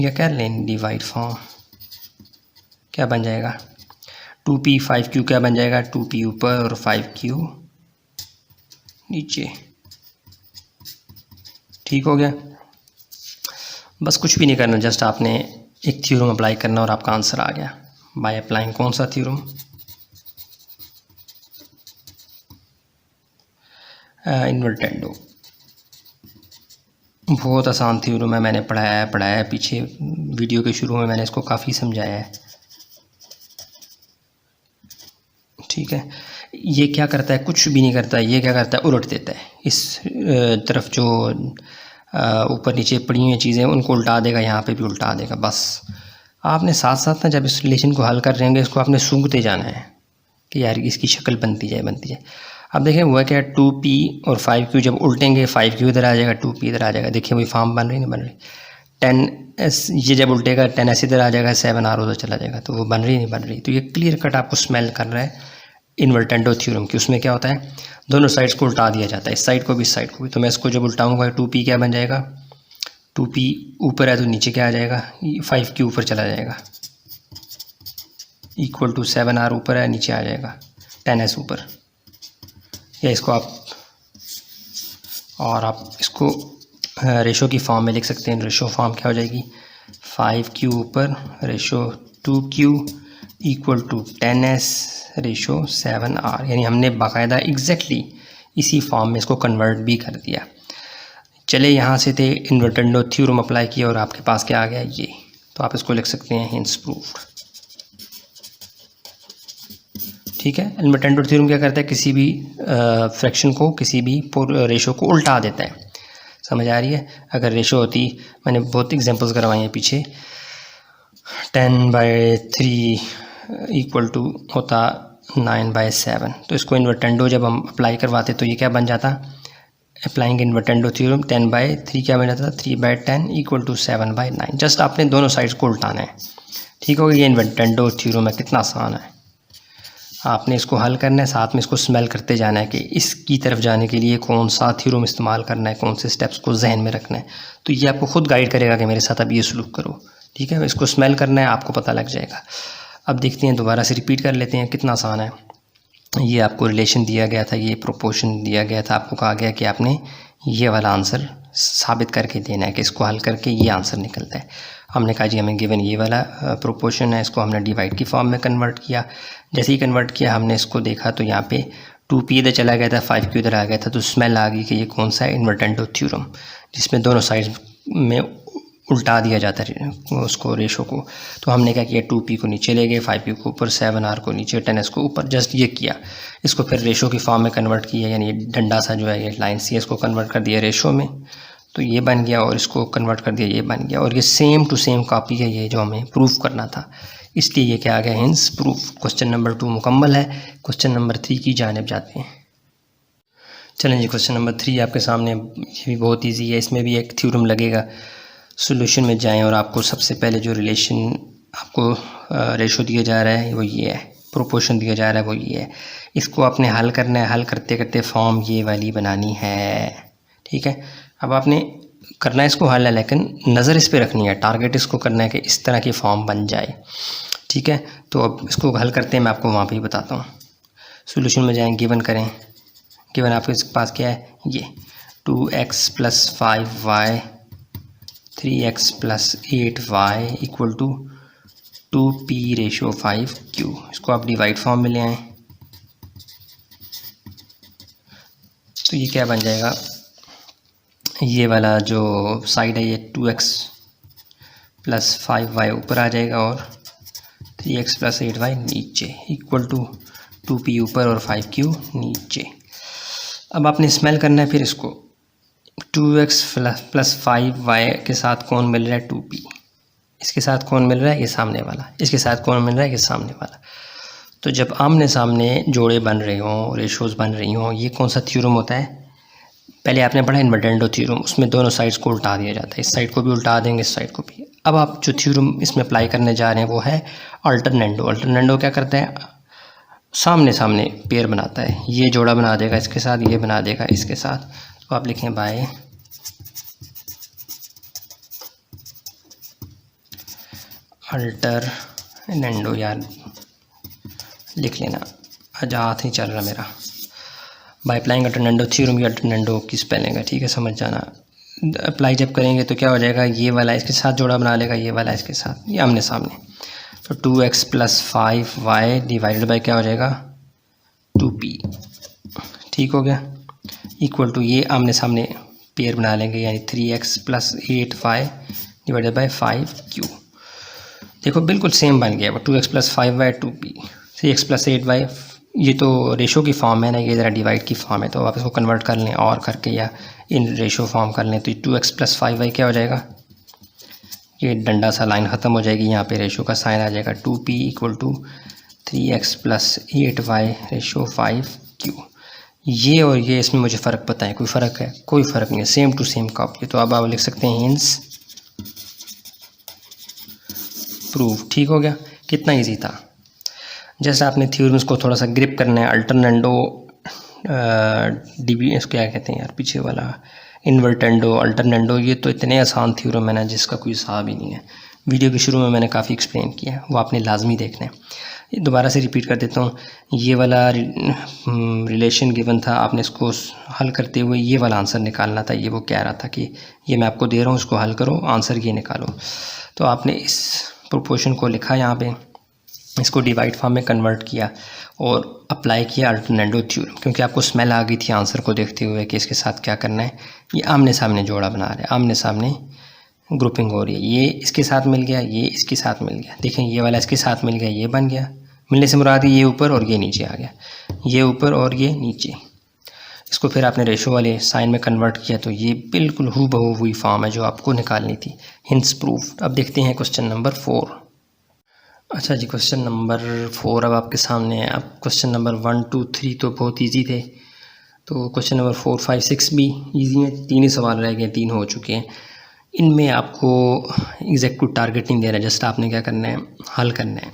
या क्या लें डिवाइड फॉर्म, क्या बन जाएगा 2p/5q, क्या बन जाएगा 2p ऊपर और 5q नीचे, ठीक हो गया। बस कुछ भी नहीं करना, जस्ट आपने एक थ्योरम अप्लाई करना और आपका आंसर आ गया। बाय अप्लाइंग कौन सा थ्योरम, इन्वर्टेंडो। बहुत आसान थ्योरम है, मैंने पढ़ाया है पीछे वीडियो के शुरू में, मैंने इसको काफ़ी समझाया है, ठीक है। ये क्या करता है, कुछ भी नहीं करता है, ये क्या करता है, उलट देता है। इस तरफ जो ऊपर नीचे पड़ी हुई चीज़ें उनको उल्टा देगा, यहाँ पे भी उल्टा देगा। बस आपने साथ साथ ना जब इस रिलेशन को हल कर रहे होंगे, इसको आपने सूंघते जाना है कि यार इसकी शक्ल बनती जाए। अब देखें हुआ क्या है, 2p और 5q जब उल्टेंगे 5q इधर आ जाएगा, 2p इधर आ जाएगा। देखिए वही फॉर्म बन रही, नहीं बन रही। 10s ये जब उल्टेगा 10s इधर आ जाएगा, 7r उधर चला जाएगा, तो वो बन रही नहीं बन रही। तो ये क्लियर कट आपको स्मेल कर रहा है इन्वर्टेंडो थ्योरम की। उसमें क्या होता है, दोनों साइड्स को उल्टा दिया जाता है, इस साइड को भी इस साइड को भी। तो मैं इसको जब उल्टाऊँगा 2p क्या बन जाएगा, 2p ऊपर है तो नीचे क्या आ जाएगा, 5q ऊपर चला जाएगा, इक्वल टू 7r ऊपर है नीचे आ जाएगा 10s ऊपर। या इसको आप इसको रेशो की फॉर्म में लिख सकते हैं। रेशो फॉर्म क्या हो जाएगी, 5q ऊपर ratio 2q equal to 10s ratio 7r। यानी हमने बाकायदा एग्जैक्टली इसी फॉर्म में इसको कन्वर्ट भी कर दिया। चले यहाँ से थे, इन्वर्टेंडो थ्योरम अप्लाई किया और आपके पास क्या आ गया ये, तो आप इसको लिख सकते हैं हेंस प्रूव्ड। ठीक है, इन्वर्टेंडो थ्योरम क्या करता है, किसी भी फ्रैक्शन को, किसी भी रेशो को उल्टा देता है। समझ आ रही है? अगर रेशो होती, मैंने बहुत एग्जांपल्स करवाए हैं पीछे, 10/3 इक्वल टू होता 9/7, तो इसको इन्वर्टेंडो जब हम अप्लाई करवाते तो ये क्या बन जाता, अप्लाइंग इन्वर्टेंडो थ्योरम 10/3 क्या बन जाता, 3/10 इक्वल टू 7/9। जस्ट आपने दोनों साइड्स को उल्टाना है। ठीक होगा, ये इन्वर्टेंडो थ्योरम है, कितना आसान है। आपने इसको हल करना है, साथ में इसको स्मेल करते जाना है कि इसकी तरफ जाने के लिए कौन सा थ्योरम इस्तेमाल करना है, कौन से स्टेप्स को जहन में रखना है। तो ये आपको खुद गाइड करेगा कि मेरे साथ अब ये सलूक करो। ठीक है, इसको स्मेल करना है, आपको पता लग जाएगा। अब देखते हैं, दोबारा से रिपीट कर लेते हैं, कितना आसान है। ये आपको रिलेशन दिया गया था, ये प्रोपोर्शन दिया गया था, आपको कहा गया कि आपने ये वाला आंसर साबित करके देना है कि इसको हल करके ये आंसर निकलता है। हमने कहा जी हमें गिवन ये वाला प्रोपोर्शन है, इसको हमने डिवाइड की फॉर्म में कन्वर्ट किया। जैसे ही कन्वर्ट किया हमने इसको देखा तो यहाँ पे 2p इधर चला गया था, 5q इधर आ गया था, तो स्मेल आ गई कि ये कौन सा है, इन्वर्टेंडो थ्योरम, जिसमें दोनों साइड्स में उल्टा दिया जाता है उसको, रेशो को। तो हमने क्या किया, 2p को नीचे ले गए, 5p को ऊपर, 7r को नीचे, 10s को ऊपर, जस्ट ये किया। इसको फिर रेशो की फॉर्म में कन्वर्ट किया, यानी डंडा सा जो है ये लाइन सी है, इसको कन्वर्ट कर दिया रेशो में, तो ये बन गया, और इसको कन्वर्ट कर दिया, ये बन गया। और ये सेम टू सेम कॉपी है ये जो हमें प्रूफ करना था, इसलिए ये क्या आ गया, हेंस प्रूफ। क्वेश्चन नंबर 2 मुकम्मल है। क्वेश्चन नंबर 3 की जानिब जाते हैं। चलें जी, क्वेश्चन नंबर 3 आपके सामने, ये भी बहुत ईजी है, इसमें भी एक थ्योरम लगेगा। सॉल्यूशन में जाएं और आपको सबसे पहले जो रिलेशन आपको रेशो दिया जा रहा है वो ये है, प्रोपोर्शन दिया जा रहा है वो ये है। इसको आपने हल करना है, हल करते करते फॉर्म ये वाली बनानी है। ठीक है, अब आपने करना है इसको हल है, लेकिन नज़र इस पे रखनी है, टारगेट इसको करना है कि इस तरह की फॉर्म बन जाए। ठीक है, तो अब इसको हल करते हैं, मैं आपको वहाँ पे ही बताता हूँ। सॉल्यूशन में जाएं, गिवन करें, गिवन आपके पास क्या है, ये 2x + 5y 3x + 8y equal to 2p/5q। इसको आप डिवाइड फॉर्म में ले आएँ तो ये क्या बन जाएगा, ये वाला जो साइड है ये 2x + 5y ऊपर आ जाएगा और 3x + 8y नीचे, इक्वल टू 2p ऊपर और 5q नीचे। अब आपने स्मेल करना है फिर इसको, 2x + 5y के साथ कौन मिल रहा है, 2p, इसके साथ कौन मिल रहा है, ये सामने वाला, इसके साथ कौन मिल रहा है, ये सामने वाला। तो जब आमने सामने जोड़े बन रहे हों, रेशोज़ बन रही हों, ये कौन सा थ्योरम होता है, पहले आपने पढ़ा इन्वर्टेंडो थ्योरम, उसमें दोनों साइड्स को उल्टा दिया जाता है, इस साइड को भी उल्टा देंगे, इस साइड को भी। अब आप जो थ्योरम इसमें अप्लाई करने जा रहे हैं वो है अल्टरनेंडो। अल्टरनेंडो क्या करता है, सामने सामने पेयर बनाता है, ये जोड़ा बना देगा इसके साथ, ये बना देगा इसके साथ। तो आप लिखें बाय अल्टरनेंडो, यार लिख लेना, आज हाथ नहीं चल रहा मेरा। बाय अप्लाइंग अल्टरनेंडो थ्योरम, ये अल्टरनेंडो की स्पेलिंग है, ठीक है, समझ जाना। अप्लाई जब करेंगे तो क्या हो जाएगा, ये वाला इसके साथ जोड़ा बना लेगा, ये वाला इसके साथ, ये आमने सामने। तो 2x + 5y डिवाइडेड बाय क्या हो जाएगा, 2p। ठीक हो गया, इक्वल टू ये आमने सामने पेयर बना लेंगे, यानी 3x + 8y divided by 5q। देखो बिल्कुल सेम बन गया, 2x + 5y 2p, 3x + 8y, ये तो रेशो की फॉर्म है ना, ये ज़रा डिवाइड की फॉर्म है, तो आप इसको कन्वर्ट कर लें और करके, या इन रेशो फॉर्म कर लें। तो 2x + 5y क्या हो जाएगा, ये डंडा सा लाइन ख़त्म हो जाएगी, यहाँ पे रेशो का साइन आ जाएगा, 2p equal to 3x + 8y ratio 5q। ये और ये इसमें मुझे फ़र्क पता है, कोई फ़र्क है, कोई फ़र्क नहीं है, सेम टू सेम कॉपी। तो अब आप लिख सकते हैं हेंस प्रूफ। ठीक हो गया, कितना ईजी था। जैसे आपने थ्योरम्स को थोड़ा सा ग्रिप करना है, अल्टरनेंडो डीबी, इसको क्या कहते हैं यार, पीछे वाला इन्वर्टेंडो, अल्टरनेंडो, ये तो इतने आसान थ्योरम है ना जिसका कोई हिसाब ही नहीं है। वीडियो के शुरू में मैंने काफ़ी एक्सप्लेन किया है, वो आपने लाजमी देखना है। दोबारा से रिपीट कर देता हूँ, ये वाला रिलेशन गिवन था, आपने इसको हल करते हुए ये वाला आंसर निकालना था। ये वो कह रहा था कि ये मैं आपको दे रहा हूँ, इसको हल करो, आंसर ये निकालो। तो आपने इस प्रोपोर्शन को लिखा यहाँ पे, इसको डिवाइड फॉर्म में कन्वर्ट किया और अप्लाई किया अल्टरनेटिव थ्योरम, क्योंकि आपको स्मेल आ गई थी आंसर को देखते हुए कि इसके साथ क्या करना है। ये आमने सामने जोड़ा बना रहे हैं, आमने सामने ग्रुपिंग हो रही है। ये इसके साथ मिल गया, ये इसके साथ मिल गया। देखें ये वाला इसके साथ मिल गया, ये बन गया। मिलने से मुराद ये ऊपर और ये नीचे आ गया, ये ऊपर और ये नीचे। इसको फिर आपने रेशो वाले साइन में कन्वर्ट किया तो ये बिल्कुल हूबहू हुई फॉर्म है जो आपको निकालनी थी। Hints proof. अब देखते हैं क्वेश्चन नंबर 4। अच्छा जी, क्वेश्चन नंबर 4 अब आपके सामने है। अब क्वेश्चन नंबर 1, 2, 3 तो बहुत ईजी थे, तो क्वेश्चन नंबर 4, 5, 6 भी ईजी हैं। 3 ही सवाल रह गए, 3 हो चुके हैं। इनमें आपको एग्जैक्ट टारगेट नहीं दे रहा है, जस्ट आपने क्या करना है, हल करना है,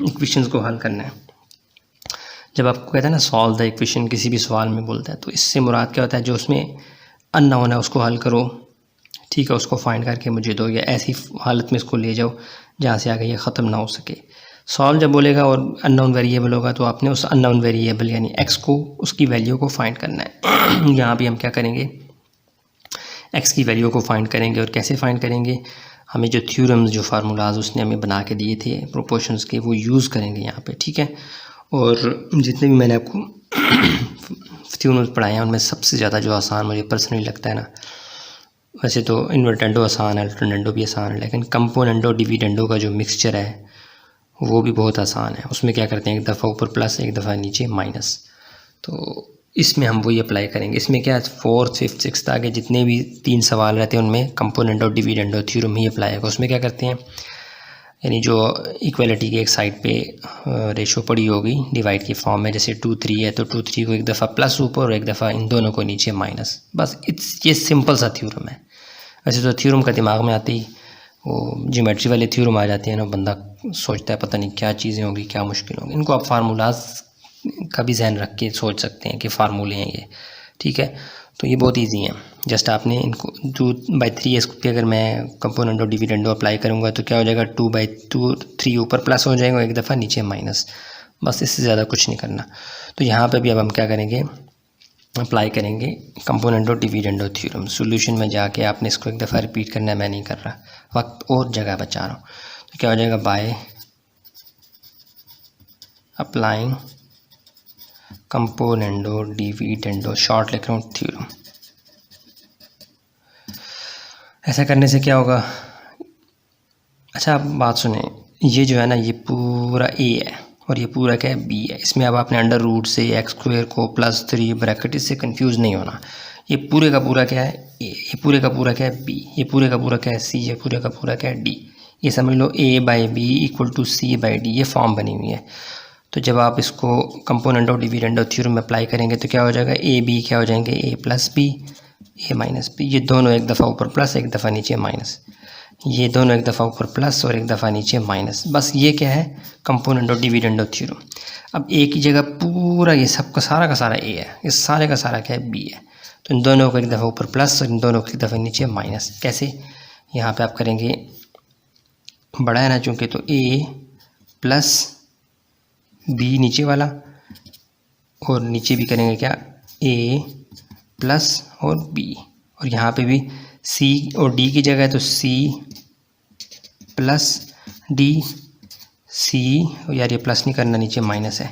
इक्वेशंस को हल करना है। जब आपको कहता है ना सॉल्व द इक्वेशन, किसी भी सवाल में बोलता है, तो इससे मुराद क्या होता है, जो उसमें अननोन है उसको हल करो, ठीक है, उसको फाइंड करके मुझे दो, या ऐसी हालत में इसको ले जाओ जहाँ से आगे ये ख़त्म ना हो सके। सॉल्व जब बोलेगा और अननोन वेरिएबल होगा तो आपने उस अननोन वेरिएबल यानी एक्स को, उसकी वैल्यू को फाइंड करना है। यहाँ भी हम क्या करेंगे, एक्स की वैल्यू को फाइंड करेंगे। और कैसे फाइंड करेंगे, हमें जो थ्योरम्स, जो फार्मूलाज उसने हमें बना के दिए थे प्रोपोर्शंस के, वो यूज़ करेंगे यहाँ पे, ठीक है। और जितने भी मैंने आपको थ्योरम्स पढ़ाए हैं उनमें सबसे ज़्यादा जो आसान मुझे पर्सनली लगता है ना, वैसे तो इन्वर्टेंडो आसान है, अल्टरनेंडो भी आसान है, लेकिन कंपोनेंडो डिविडेंडो का जो मिक्सचर है वो भी बहुत आसान है। उसमें क्या करते हैं, एक दफ़ा ऊपर प्लस, एक दफ़ा नीचे माइनस। तो इसमें हम वही अप्लाई करेंगे। इसमें क्या 4th, 5th, 6th आगे जितने भी 3 सवाल रहते हैं उनमें कंपोनेंडो डिविडेंडो थ्योरम ही अप्लाई होगा। उसमें क्या करते हैं, यानी जो इक्वलिटी के एक साइड पे रेशो पड़ी होगी डिवाइड की फॉर्म में, जैसे 2, 3 है तो 2, 3 को एक दफ़ा प्लस ऊपर और एक दफ़ा इन दोनों को नीचे माइनस। बस ये सिंपल सा थ्योरम है। वैसे तो थ्योरम का दिमाग में आते ही वो ज्योमेट्री वाले थ्योरम आ जाते हैं ना, बंदा सोचता है पता नहीं क्या चीज़ें होंगी, क्या मुश्किल होंगी। इनको आप फार्मूलाज का भी जहन रख के सोच सकते हैं कि फार्मूले हैं ये, ठीक है। तो ये बहुत इजी है, जस्ट आपने इनको 2/3 इस पर अगर मैं कंपोनेंडो डिविडेंडो अप्लाई करूँगा तो क्या हो जाएगा, 2/2, 3 ऊपर प्लस हो जाएगा, एक दफ़ा नीचे माइनस। बस इससे ज़्यादा कुछ नहीं करना। तो यहाँ पर भी अब हम क्या करेंगे, अप्लाई करेंगे कंपोनेंडो डिविडेंडो थ्योरम। सॉल्यूशन में जाके आपने इसको एक दफ़ा रिपीट करना है, मैं नहीं कर रहा, वक्त और जगह बचा रहा हूँ। तो क्या हो जाएगा, by applying componendo dividendo, short लिख रहा हूँ, थ्योरम। ऐसा करने से क्या होगा, अच्छा आप बात सुने, ये जो है ना ये पूरा ए है और ये पूरा क्या है, बी है। इसमें अब आपने अंडर रूट से x² को +3 ब्रैकेट, इससे कंफ्यूज नहीं होना। ये पूरे का पूरा क्या है, ए, ये पूरे का पूरा क्या है, बी, ये पूरे का पूरा क्या है, सी, ये पूरे का पूरा क्या है, डी। ये समझ लो a/b = c/d, ये फॉर्म बनी हुई है। तो जब आप इसको कंपोनेंडो डिविडेंडो थ्योरम में अप्लाई करेंगे तो क्या हो जाएगा, ए बी क्या हो जाएंगे, a+b, a-b, ये दोनों एक दफ़ा ऊपर प्लस, एक दफ़ा नीचे माइनस, ये दोनों एक दफ़ा ऊपर प्लस और एक दफ़ा नीचे माइनस। बस ये क्या है, कंपोनेंडो डिविडेंडो थ्योरम। अब ए की जगह पूरा ये सब का सारा ए है, इस सारे का सारा क्या है, बी है। तो इन दोनों को एक दफ़ा ऊपर प्लस और इन दोनों को एक दफ़ा नीचे माइनस। कैसे, यहाँ पे आप करेंगे, बड़ा है ना चूँकि, तो a+b नीचे वाला, और नीचे भी करेंगे क्या, a+ और b, और यहाँ पे भी c और d की जगह है तो c+d, c, यार ये प्लस नहीं करना, नीचे माइनस है,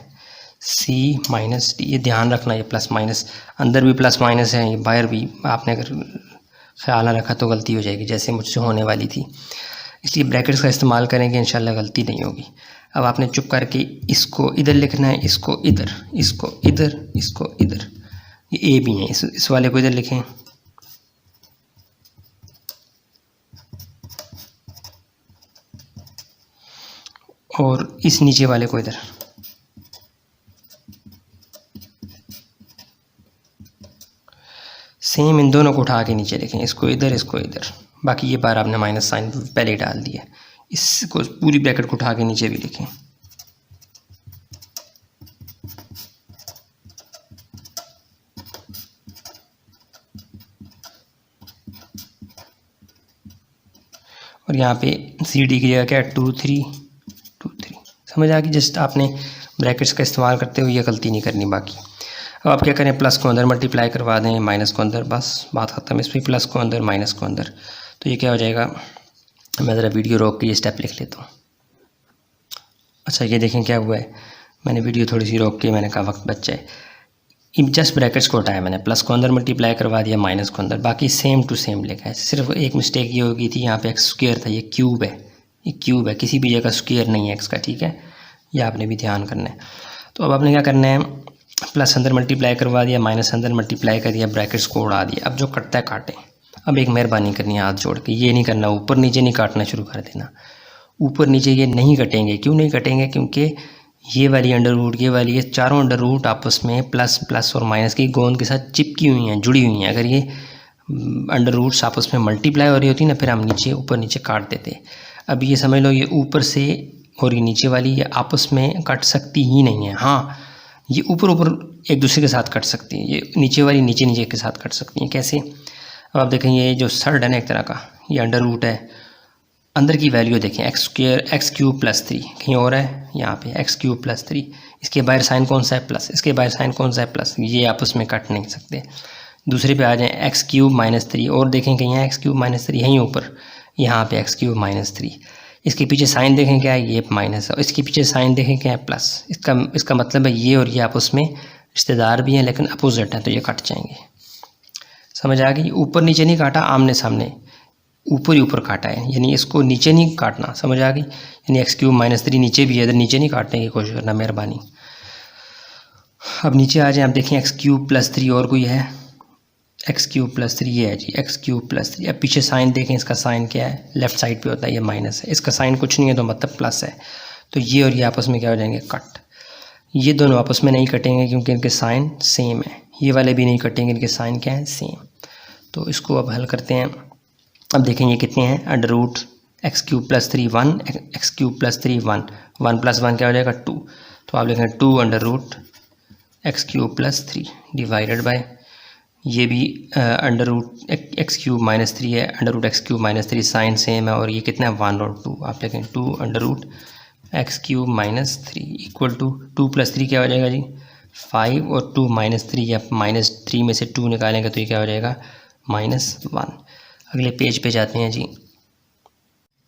c-d, ये ध्यान रखना, ये प्लस माइनस अंदर भी प्लस माइनस है, ये बाहर भी। आपने अगर ख्याल ना रखा तो गलती हो जाएगी, जैसे मुझसे होने वाली थी। इसलिए ब्रैकेट्स का इस्तेमाल करेंगे, इंशाल्लाह गलती नहीं होगी। अब आपने चुप करके इसको इधर लिखना है, इसको इधर, इसको इधर, इसको इधर। ये ए भी है, इस वाले को इधर लिखें, और इस नीचे वाले को इधर। सेम इन दोनों को उठा के नीचे लिखें, इसको इधर, इसको इधर। बाकी ये बार आपने माइनस साइन पहले डाल दिया, इसको पूरी ब्रैकेट को उठा के नीचे भी लिखें। और यहाँ पे सी डी की जगह क्या है, 2, 3, 2, 3। समझ आ गई, जस्ट आपने ब्रैकेट्स का इस्तेमाल करते हुए ये गलती नहीं करनी। बाकी अब आप क्या करें, प्लस को अंदर मल्टीप्लाई करवा दें, माइनस को अंदर, बस बात ख़त्म। इस पर प्लस को अंदर, माइनस को अंदर, तो ये क्या हो जाएगा। मैं ज़रा वीडियो रोक के ये स्टेप लिख लेता हूँ। अच्छा ये देखें क्या हुआ है, मैंने वीडियो थोड़ी सी रोक के मैंने कहा वक्त बच जाए, जस्ट ब्रैकेट्स को हटाया मैंने, प्लस को अंदर मल्टीप्लाई करवा दिया, माइनस को अंदर, बाकी सेम टू सेम लिखा है। सिर्फ एक मिस्टेक ये हो गई थी, यहाँ पे एक्स स्क्वायर था, ये क्यूब है, ये क्यूब है, किसी भी जगह स्क्वायर नहीं है एक्स का, ठीक है, ये आपने भी ध्यान करना है। तो अब आपने क्या करना है, प्लस अंदर मल्टीप्लाई करवा दिया, माइनस अंदर मल्टीप्लाई कर दिया, ब्रैकेट्स को उड़ा दिया। अब जो कटता है काटें। अब एक मेहरबानी करनी है हाथ जोड़ के, ये नहीं करना, ऊपर नीचे नहीं काटना शुरू कर देना। ऊपर नीचे ये नहीं कटेंगे, क्यों नहीं कटेंगे, क्योंकि ये वाली अंडर रूट, ये वाली, ये चारों अंडर रूट आपस में प्लस प्लस और माइनस की गोंद के साथ चिपकी हुई हैं, जुड़ी हुई हैं। अगर ये अंडर रूट्स आपस में मल्टीप्लाई हो रही होती ना, फिर हम नीचे ऊपर नीचे काट देते। अब ये समझ लो, ये ऊपर से और ये नीचे वाली ये आपस में कट सकती ही नहीं है। हाँ, ये ऊपर ऊपर एक दूसरे के साथ कट सकती है, ये नीचे वाली नीचे नीचे के साथ कट सकती हैं। कैसे? अब आप देखें, ये जो सर्ड है ना एक तरह का, ये अंडर रूट है, अंदर की वैल्यू देखें, x square x cube plus 3, कहीं और है यहाँ पे एक्स क्यूब प्लस 3, इसके बाहर साइन कौन सा है प्लस, इसके बाहर साइन कौन सा है प्लस, ये आपस में कट नहीं सकते। दूसरे पे आ जाएँ, एक्स क्यूब माइनस 3, और देखें कहीं है एक्स क्यूब माइनस 3, यहीं ऊपर यहाँ पे एक्स क्यूब माइनस 3, इसके पीछे साइन देखें क्या है, ये माइनस है, इसके पीछे साइन देखें क्या है प्लस। इसका मतलब है ये और ये आपस में रिश्तेदार भी हैं लेकिन अपोजिट हैं, तो ये कट जाएंगे। समझ आ गई? ऊपर नीचे नहीं काटा, आमने सामने, ऊपर ही ऊपर काटा है, यानी इसको नीचे नहीं काटना। समझ आ गई? यानी एक्स क्यूब माइनस 3 नीचे भी है, इधर नीचे नहीं काटने की कोशिश करना, मेहरबानी। अब नीचे आ जाए, आप देखें एक्स क्यूब प्लस 3 और कोई है, एक्स क्यूब प्लस 3 ये है जी, एक्स क्यूब प्लस 3। अब पीछे साइन देखें, इसका साइन क्या है, लेफ्ट साइड पे होता है, ये माइनस है, इसका साइन कुछ नहीं है तो मतलब प्लस है, तो ये और ये आपस में क्या हो जाएंगे, कट। ये दोनों आपस में नहीं कटेंगे क्योंकि इनके साइन सेम है, ये वाले भी नहीं कटेंगे, इनके साइन क्या है, सेम। तो इसको अब हल करते हैं। अब देखें ये कितने हैं, under root X cube plus 3 1, X cube plus 3 1, 1 plus 1 क्या हो जाएगा 2, तो आप लिखें 2 under root X cube plus 3 divided by, ये भी under root X cube minus 3 है, under root X cube minus 3 sign same है, और ये कितना है 1 और 2, आप लिखें 2 under root X cube minus 3 equal to 2 plus 3 क्या हो जाएगा जी 5, और 2 माइनस 3, या माइनस 3 में से 2 निकालेंगे तो ये क्या हो जाएगा -1। अगले पेज पे जाते हैं जी।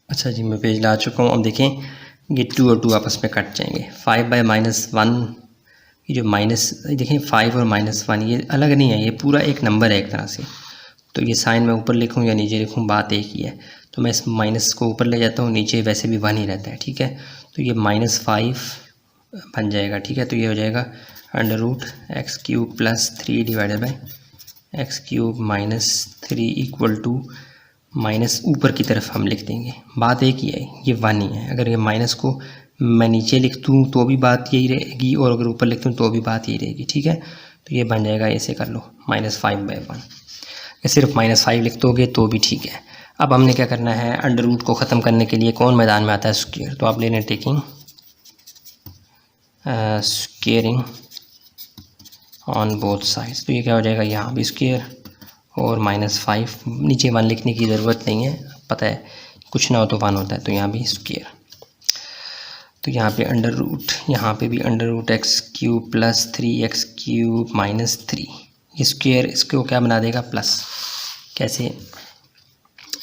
अच्छा जी, मैं पेज ला चुका हूँ। अब देखें ये 2 और 2 आपस में कट जाएंगे, 5 बाय -1, ये जो माइनस देखें 5 और -1 ये अलग नहीं है, ये पूरा एक नंबर है एक तरह से। तो ये साइन मैं ऊपर लिखूँ या नीचे लिखूँ बात एक ही है, तो मैं इस माइनस को ऊपर ले जाता हूँ, नीचे वैसे भी 1 ही रहता है, ठीक है। तो ये -5 बन जाएगा, ठीक है। तो ये हो जाएगा under root X cube plus 3 divided by X cube minus 3 equal to minus ऊपर की तरफ हम लिख देंगे, बात एक ही है, ये 1 ही है। अगर ये माइनस को मैं नीचे लिख दूँ तो भी बात यही रहेगी, और अगर ऊपर लिख दूँ तो भी बात यही रहेगी, ठीक है। तो ये बन जाएगा, ऐसे कर लो -5/1, या सिर्फ -5 लिख दोगे तो भी ठीक है। अब हमने क्या करना है, अंडर रूट को ख़त्म करने के लिए कौन मैदान में आता है, स्क्वायर। तो आप ले लें taking squaring on both sides, तो ये क्या हो जाएगा, यहाँ भी स्क्वायर और -5, नीचे 1 लिखने की ज़रूरत नहीं है, पता है कुछ ना हो तो 1 होता है, तो यहाँ भी स्क्वायर। तो यहाँ पे अंडर रूट, यहाँ पे भी under root X cube plus 3 X cube minus 3, ये स्क्वायर इसको क्या बना देगा, प्लस। कैसे,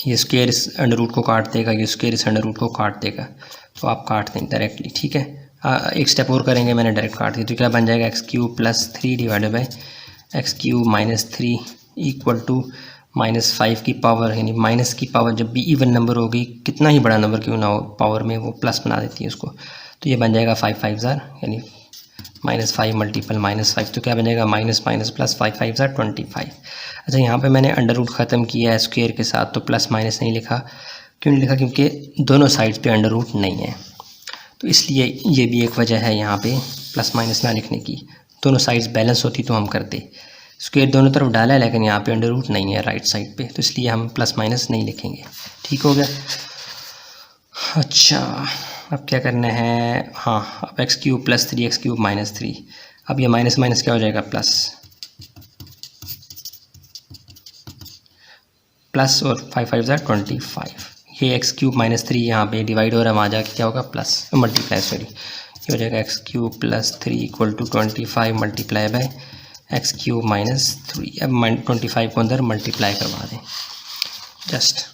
ये स्क्वायर इस अंडर रूट को काट देगा, ये स्क्वायर इस अंडर रूट को काट देगा, तो आप काट दें डायरेक्टली, ठीक है। एक स्टेप और करेंगे, मैंने डायरेक्ट काट दिया, तो क्या बन जाएगा X cube plus 3 divided by X cube minus 3 equal to -5 की पावर, यानी माइनस की पावर जब भी इवन नंबर होगी, कितना ही बड़ा नंबर क्यों ना हो, पावर में वो प्लस बना देती है उसको। तो ये बन जाएगा 5 5 यानी -5 मल्टीपल -5, तो क्या बनेगा माइनस माइनस प्लस 5 5 25। अच्छा, यहाँ पे मैंने अंडर रूट ख़त्म किया है स्क्वायर के साथ, तो प्लस माइनस नहीं लिखा। क्यों नहीं लिखा, क्योंकि दोनों साइड्स पे अंडर रूट नहीं है, तो इसलिए ये भी एक वजह है यहाँ पे प्लस माइनस ना लिखने की। दोनों साइड्स बैलेंस होती तो हम करते, स्क्वायर दोनों तरफ डाला है लेकिन यहाँ पे अंडर रूट नहीं है राइट साइड पे, तो इसलिए हम प्लस माइनस नहीं लिखेंगे, ठीक हो गया। अच्छा, अब क्या करना है, हाँ, अब x cube plus 3 X cube minus 3, अब ये माइनस माइनस क्या हो जाएगा, प्लस और 5 5 25। ये एक्स क्यूब माइनस 3 यहाँ पे डिवाइड हो रहा है, वहाँ जाके क्या होगा, प्लस मल्टीप्लाई, सॉरी, ये हो जाएगा X cube plus 3 equal to 25 multiply by X cube minus 3। अब 25 को अंदर मल्टीप्लाई करवा दें जस्ट,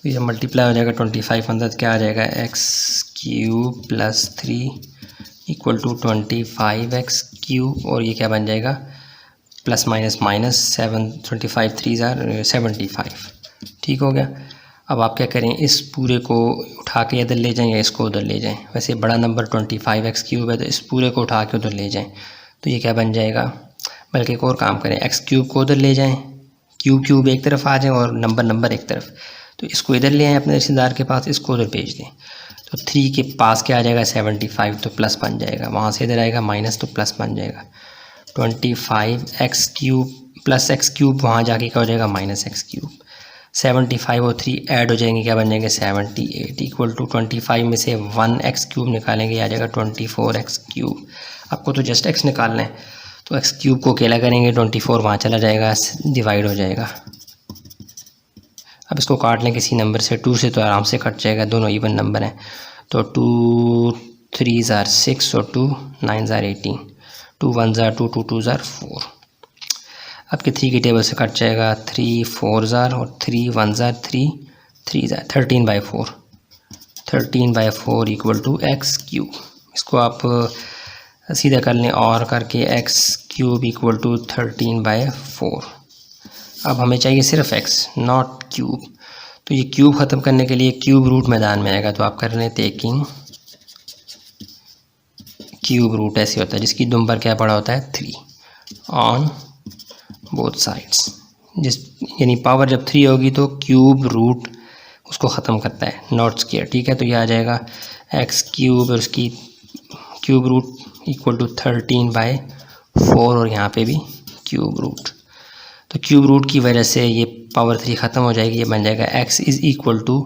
तो ये मल्टीप्लाई हो जाएगा 25 अंदर क्या आ जाएगा X cube plus 3 equal to 25x cube, और ये क्या बन जाएगा प्लस माइनस माइनस 7 25 3 75। ठीक हो गया। अब आप क्या करें, इस पूरे को उठा के इधर ले जाएं या इसको उधर ले जाएं। वैसे बड़ा नंबर 25x क्यूब है तो इस पूरे को उठा के उधर ले जाएं तो ये क्या बन जाएगा, बल्कि एक और काम करें, x क्यूब को उधर ले जाएं, क्यूब क्यूब एक तरफ आ जाए और नंबर नंबर एक तरफ, तो इसको इधर ले आएँ अपने रिश्तेदार के पास, इसको उधर भेज दें। तो 3 के पास क्या आ जाएगा 75, तो प्लस बन जाएगा, वहाँ से इधर आएगा माइनस तो प्लस बन जाएगा। 25x cube plus x cube वहाँ जाके क्या हो जाएगा माइनस x क्यूब। 75 और 3 ऐड हो जाएंगे, क्या बन जाएंगे 78 इक्वल टू 25 में से 1x क्यूब निकालेंगे, आ जाएगा 24x क्यूब। आपको तो जस्ट x निकालना है, तो x क्यूब को अकेला करेंगे 24 वहाँ चला जाएगा, डिवाइड हो जाएगा। अब इसको काट लें किसी नंबर से, 2 से तो आराम से कट जाएगा, दोनों इवन नंबर हैं। तो 2 3 ज़ार 6 और 2 9 ज़ार 18, 2 1 ज़ार 2 2 2 ज़ार 4। आपके 3 की टेबल से कट जाएगा, 3 4 ज़ार और 3 1 ज़ार 3 3 ज़ार 13/4, 13/4 इक्वल टू एक्स क्यूब। इसको आप सीधा कर लें और करके एक्स क्यूब इक्वल टू 13/4। अब हमें चाहिए सिर्फ x नॉट क्यूब, तो ये क्यूब ख़त्म करने के लिए क्यूब रूट मैदान में आएगा, तो आप कर लें टेकिंग क्यूब रूट, ऐसे होता है जिसकी नंबर क्या पड़ा होता है 3 ऑन बोथ साइड्स, यानी पावर जब 3 होगी तो क्यूब रूट उसको ख़त्म करता है, नॉट स्क्वायर। ठीक है, तो ये आ जाएगा एक्स क्यूब और उसकी क्यूब रूट इक्वल टू 13/4, और यहाँ पे भी क्यूब रूट। तो क्यूब रूट की वजह से ये पावर 3 ख़त्म हो जाएगी, ये बन जाएगा x is equal to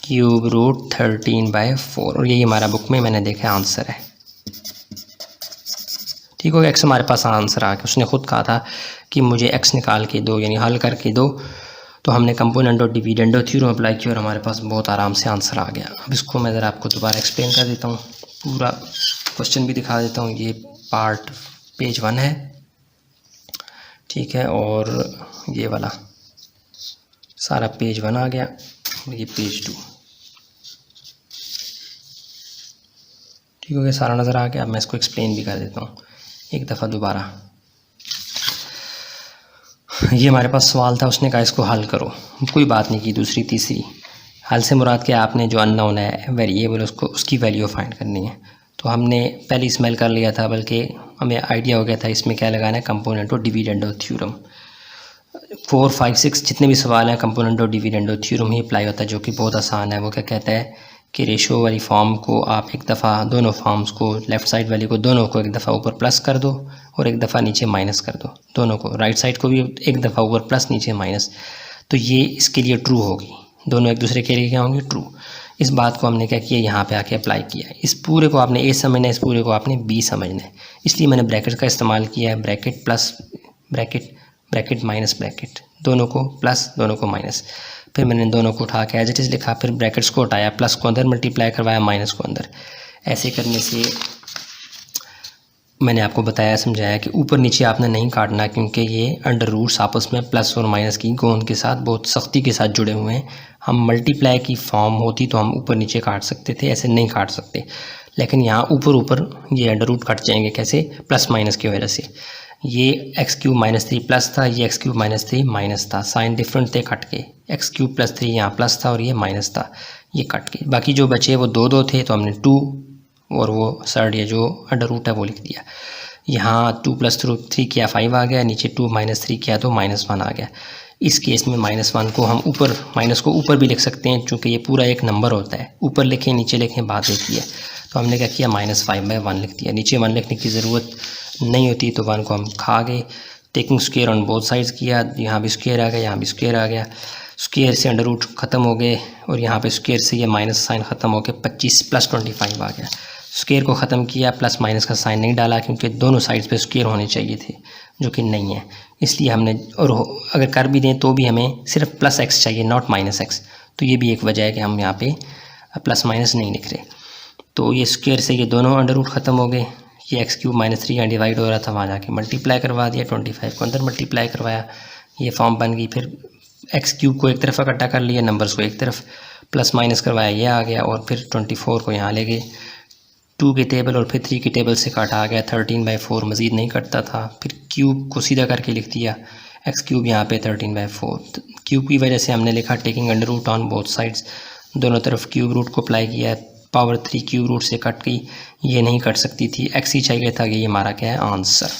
cube root 13/4, और यही हमारा बुक में मैंने देखा आंसर है। ठीक हो गया, x हमारे पास आंसर आ गया। उसने ख़ुद कहा था कि मुझे x निकाल के दो, यानी हल करके दो, तो हमने कंपोनेंट और डिविडेंड थ्योरम अप्लाई किया और हमारे पास बहुत आराम से आंसर आ गया। अब इसको मैं ज़रा आपको दोबारा एक्सप्लेन कर देता हूँ, पूरा क्वेश्चन भी दिखा देता हूँ। ये पार्ट पेज 1 है, ठीक है, और ये वाला सारा पेज 1 आ गया, ये पेज 2। ठीक हो गया, सारा नज़र आ गया। अब मैं इसको एक्सप्लेन भी कर देता हूँ एक दफ़ा दोबारा। ये हमारे पास सवाल था, उसने कहा इसको हल करो, कोई बात नहीं की, दूसरी तीसरी। हल से मुराद क्या, आपने जो अननोन है वेरिएबल उसको उसकी वैल्यू फाइंड करनी है। तो हमने पहले इसमेल कर लिया था, बल्कि हमें आइडिया हो गया था इसमें क्या लगाना है, कंपोनेंट और डिविडेंड थ्योरम। 4 5 6 जितने भी सवाल हैं कंपोनेंट और डिविडेंड थ्योरम ही अप्लाई होता है, जो कि बहुत आसान है। वो क्या कहता है कि रेशो वाली फॉर्म को आप एक दफ़ा, दोनों फॉर्म्स को, लेफ़्ट साइड वाली को दोनों को एक दफ़ा ऊपर प्लस कर दो और एक दफ़ा नीचे माइनस कर दो, दोनों को, राइट साइड को भी एक दफ़ा ऊपर प्लस नीचे माइनस। तो ये इसके लिए ट्रू होगी, दोनों एक दूसरे के लिए क्या होंगे, ट्रू। इस बात को हमने क्या किया, यहाँ पे आके अप्लाई किया। इस पूरे को आपने ए समझना है, इस पूरे को आपने बी समझना है, इसलिए मैंने ब्रैकेट का इस्तेमाल किया है। Bracket plus bracket, bracket minus bracket, दोनों को प्लस दोनों को माइनस। फिर मैंने दोनों को उठा के एज इट इज़ लिखा, फिर ब्रैकेट्स को हटाया, प्लस को अंदर मल्टीप्लाई करवाया, माइनस को अंदर। ऐसे करने से मैंने आपको बताया, समझाया कि ऊपर नीचे आपने नहीं काटना, क्योंकि ये अंडर रूट्स आपस में प्लस और माइनस की गोंद के साथ बहुत सख्ती के साथ जुड़े हुए हैं। हम मल्टीप्लाई की फॉर्म होती तो हम ऊपर नीचे काट सकते थे, ऐसे नहीं काट सकते। लेकिन यहाँ ऊपर ऊपर ये अंडर रूट कट जाएंगे, कैसे, प्लस माइनस की वजह से। ये एक्स क्यूब माइनस 3 प्लस था, ये एक्स क्यूब माइनस 3 माइनस था, साइन डिफरेंट थे कट के। एक्स क्यूब प्लस 3 यहाँ प्लस था और ये माइनस था, ये कट के। बाकी जो बचे वो 2 2 थे, तो हमने 2 और वो सर्ड ये जो अंडर रूट है वो लिख दिया। यहाँ 2 + 3 किया 5 आ गया, नीचे 2 - 3 किया तो -1 आ गया। इस केस में -1 को हम ऊपर, माइनस को ऊपर भी लिख सकते हैं, चूँकि ये पूरा एक नंबर होता है, ऊपर लिखें नीचे लिखें बात एक ही है। तो हमने क्या किया, -5/1 लिख दिया। नीचे 1 लिखने की ज़रूरत नहीं होती, तो 1 को हम खा गए। Taking square on both sides किया, यहाँ भी स्क्वायर आ गया, यहाँ भी स्क्वायर आ गया। स्क्वायर से अंडर रूट ख़त्म हो गए और यहाँ पे स्क्वायर से ये माइनस साइन ख़त्म हो गया, 25 + 25 आ गया। स्क्वायर को ख़त्म किया, प्लस माइनस का साइन नहीं डाला, क्योंकि दोनों साइड्स पे स्क्वायर होने चाहिए थे, जो कि नहीं है, इसलिए हमने, और अगर कर भी दें तो भी हमें सिर्फ +x चाहिए, नॉट -x। तो ये भी एक वजह है कि हम यहाँ पे प्लस माइनस नहीं लिख रहे। तो ये स्क्वायर से ये दोनों अंडर रूट ख़त्म हो गए। ये एक्स क्यूब -3 यहाँ डिवाइड हो रहा था, वहाँ जाके मल्टीप्लाई करवा दिया, 25 को अंदर मल्टीप्लाई करवाया, ये फॉर्म बन गई। फिर एक्स क्यूब को एक तरफ इकट्ठा कर लिया, नंबर्स को एक तरफ प्लस माइनस करवाया, ये आ गया, और फिर 24 को यहाँ ले गए, 2 की टेबल और फिर 3 की टेबल से काटा आ गया, 13/4 मज़ीद नहीं कटता था, फिर क्यूब को सीधा करके लिख दिया, एक्स क्यूब यहाँ पे 13/4। क्यूब की वजह से हमने लिखा taking under root on both sides, दोनों तरफ क्यूब रूट को अप्लाई किया, पावर 3 क्यूब रूट से कट गई, ये नहीं कट सकती थी, एक्स ही चाहिए था कि ये हमारा क्या है आंसर।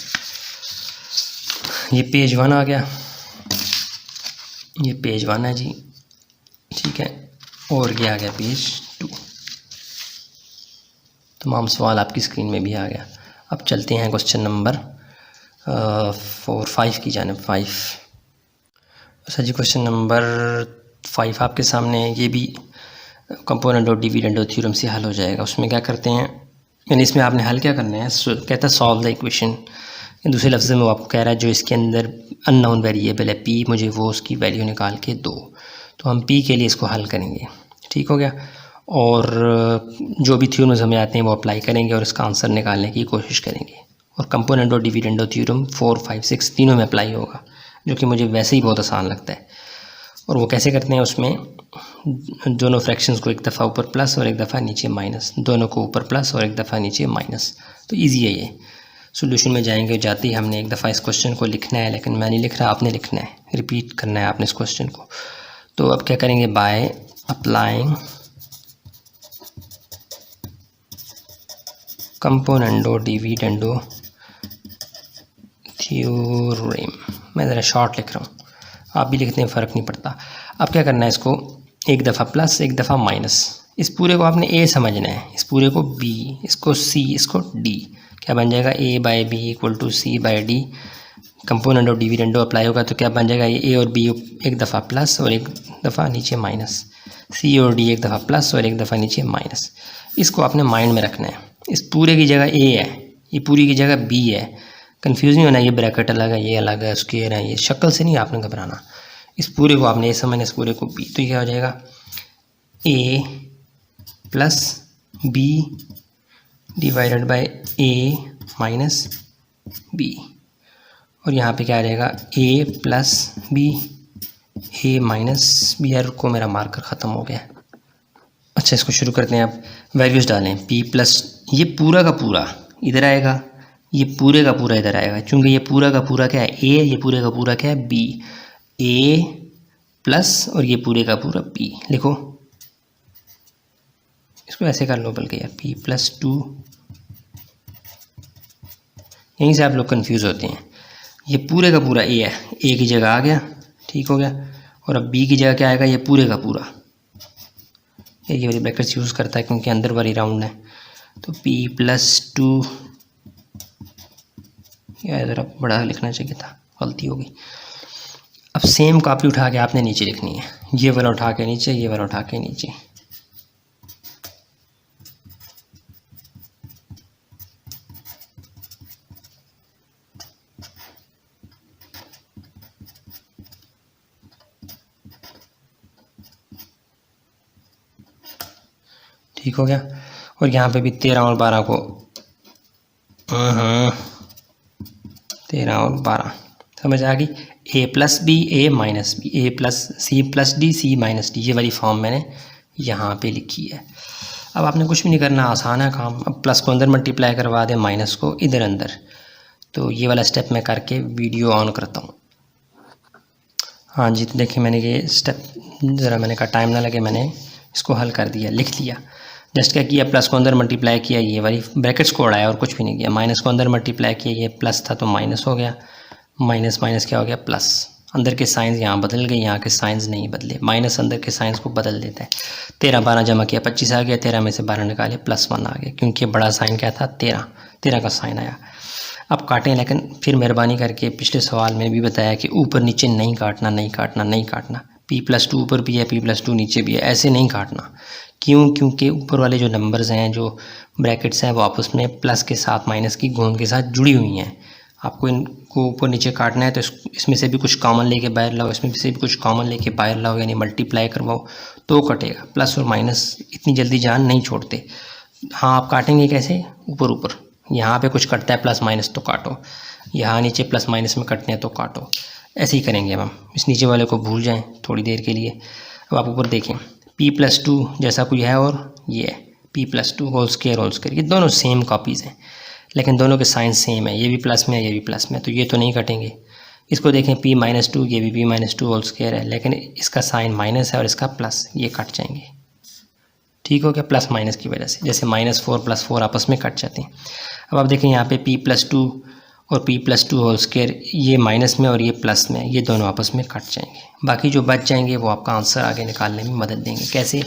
ये पेज 1 आ गया, ये पेज 1 है जी, ठीक है, और ये आ गया पेज 2। तमाम सवाल आपकी स्क्रीन में भी आ गया। अब चलते हैं क्वेश्चन नंबर 5 की जानिब। 5 अच्छा जी, क्वेश्चन नंबर 5 आपके सामने है, ये भी कंपोनेंट और डिविडेंड और थ्योरम से हल हो जाएगा। उसमें क्या करते हैं, यानी इसमें आपने हल क्या करना है, कहता है सॉल्व द इक्वेशन, दूसरे लफ्ज़ में वो आपको कह रहा है जो इसके अंदर अननोन वेरिएबल है पी, मुझे वो उसकी वैल्यू निकाल के दो। तो हम पी के लिए इसको हल करेंगे, ठीक हो गया, और जो भी थ्योरम्स हमें आते हैं वो अप्लाई करेंगे और इसका आंसर निकालने की कोशिश करेंगे। और कंपोनेंट और डिविडेंड थ्योरम 4, 5, 6 तीनों में अप्लाई होगा, जो कि मुझे वैसे ही बहुत आसान लगता है। और वो कैसे करते हैं, उसमें दोनों फ्रैक्शंस को एक दफ़ा ऊपर प्लस और एक दफ़ा नीचे माइनस, दोनों को ऊपर प्लस और एक दफ़ा नीचे माइनस। तो ईजी है ये। सॉल्यूशन में जाएंगे, जाते ही हमने एक दफ़ा इस क्वेश्चन को लिखना है, लेकिन मैं नहीं लिख रहा, आपने लिखना है, रिपीट करना है आपने इस क्वेश्चन को। तो अब क्या करेंगे, बाय अप्लाइंग कंपोनेंटो डिविडेंडो थ्योरम, मैं ज़रा शॉर्ट लिख रहा हूँ, आप भी लिखते हैं, फ़र्क नहीं पड़ता। अब क्या करना है, इसको एक दफ़ा प्लस एक दफ़ा माइनस, इस पूरे को आपने ए समझना है, इस पूरे को बी, इसको सी, इसको डी, क्या बन जाएगा a by B equal to C by D. Component और डिविडेंडो अप्लाई होगा तो क्या बन जाएगा, ये a और b एक दफ़ा प्लस और एक दफ़ा नीचे माइनस, c और d एक दफ़ा प्लस और एक दफ़ा नीचे माइनस। इसको आपने माइंड में रखना है, इस पूरे की जगह a है, ये पूरी की जगह b है, कंफ्यूज नहीं होना, ये ब्रैकेट अलग है, ये अलग है, स्क्वायर है, ये शक्ल से नहीं आपने घबराना, इस पूरे को आपने a समझना, इस पूरे को b। तो ये क्या हो जाएगा, a plus b divided by a minus b, और यहाँ पे क्या आ जाएगा, a plus B, a minus B. यार को मेरा मार्कर ख़त्म हो गया। अच्छा, इसको शुरू करते हैं, आप वैल्यूज़ डालें, p प्लस, ये पूरा का पूरा इधर आएगा, ये पूरे का पूरा इधर आएगा, चूँकि ये पूरा का पूरा क्या है a, ये पूरे का पूरा क्या है b, a प्लस और ये पूरे का पूरा b। लिखो, इसको ऐसे कर लो बल्कि यार, p प्लस 2, यहीं से आप लोग कंफ्यूज होते हैं। ये पूरे का पूरा a है, a की जगह आ गया, ठीक हो गया, और अब b की जगह क्या आएगा, ये पूरे का पूरा, ये वाली ब्रैकेट्स यूज़ करता है क्योंकि अंदर वाली राउंड है। तो p प्लस 2, या ज़रा बड़ा लिखना चाहिए था, गलती हो गई। अब सेम कॉपी उठा के आपने नीचे लिखनी है, ये वाला उठा के नीचे, ये वाला उठा के नीचे। ठीक हो गया, और यहाँ पे भी 13 और 12 को 13 और 12 समझ आ गई। a plus B, a minus B, a plus C plus D, C minus D, ये वाली फॉर्म मैंने यहाँ पे लिखी है। अब आपने कुछ भी नहीं करना, आसान है काम। अब प्लस को अंदर मल्टीप्लाई करवा दें, माइनस को इधर अंदर। तो ये वाला स्टेप मैं करके वीडियो ऑन करता हूँ। हाँ जी, तो देखिए मैंने ये स्टेप, ज़रा मैंने कहा टाइम ना लगे, मैंने इसको हल कर दिया, लिख लिया। जस्ट क्या किया, प्लस को अंदर मल्टीप्लाई किया, ये वाली ब्रैकेट्स को उड़ाया और कुछ भी नहीं किया। माइनस को अंदर मल्टीप्लाई किया, ये प्लस था तो माइनस हो गया, माइनस माइनस क्या हो गया, प्लस। अंदर के साइंस यहाँ बदल गए, यहाँ के साइंस नहीं बदले, माइनस अंदर के साइंस को बदल देता है। 13 12 जमा किया, 25 आ गया, 13 में से 12 निकाले, +1 आ गया, क्योंकि बड़ा साइन क्या था, 13 का साइन आया। अब काटें, लेकिन फिर मेहरबानी करके पिछले सवाल में भी बताया कि ऊपर नीचे नहीं काटना, नहीं काटना, नहीं काटना। p+2 ऊपर भी है, p+2 नीचे भी है, ऐसे नहीं काटना। क्यों? क्योंकि ऊपर वाले जो नंबर्स हैं, जो ब्रैकेट्स हैं, वो आपस में प्लस के साथ माइनस की गोंद के साथ जुड़ी हुई हैं। आपको इनको ऊपर नीचे काटना है तो इसमें से भी कुछ कॉमन लेके बाहर लाओ, इसमें से भी कुछ कॉमन लेके बाहर लाओ, यानी मल्टीप्लाई करवाओ तो कटेगा। प्लस और माइनस इतनी जल्दी जान नहीं छोड़ते। हाँ, आप काटेंगे कैसे, ऊपर ऊपर। यहाँ पे कुछ कटता है प्लस माइनस तो काटो, यहाँ नीचे प्लस माइनस में कटने हैं तो काटो। ऐसे ही करेंगे अब हम, इस नीचे वाले को भूल जाएं थोड़ी देर के लिए। अब आप ऊपर देखें p+2 जैसा कोई है और ये है p+2 होल स्क्वायर, ये दोनों सेम कॉपीज़ हैं लेकिन दोनों के साइन सेम है, ये भी प्लस में है ये भी प्लस में है, तो ये तो नहीं कटेंगे। इसको देखें p-2, ये भी p-2 होल स्क्वायर है लेकिन इसका साइन माइनस है और इसका प्लस, ये कट जाएंगे। ठीक हो गया, प्लस माइनस की वजह से, जैसे -4 + 4 आपस में कट जाते हैं। अब आप देखें यहाँ पे p+2 और p+2 होल स्क्वायर, ये माइनस में और ये प्लस में, ये दोनों आपस में कट जाएंगे। बाकी जो बच जाएंगे वो आपका आंसर आगे निकालने में मदद देंगे। कैसे?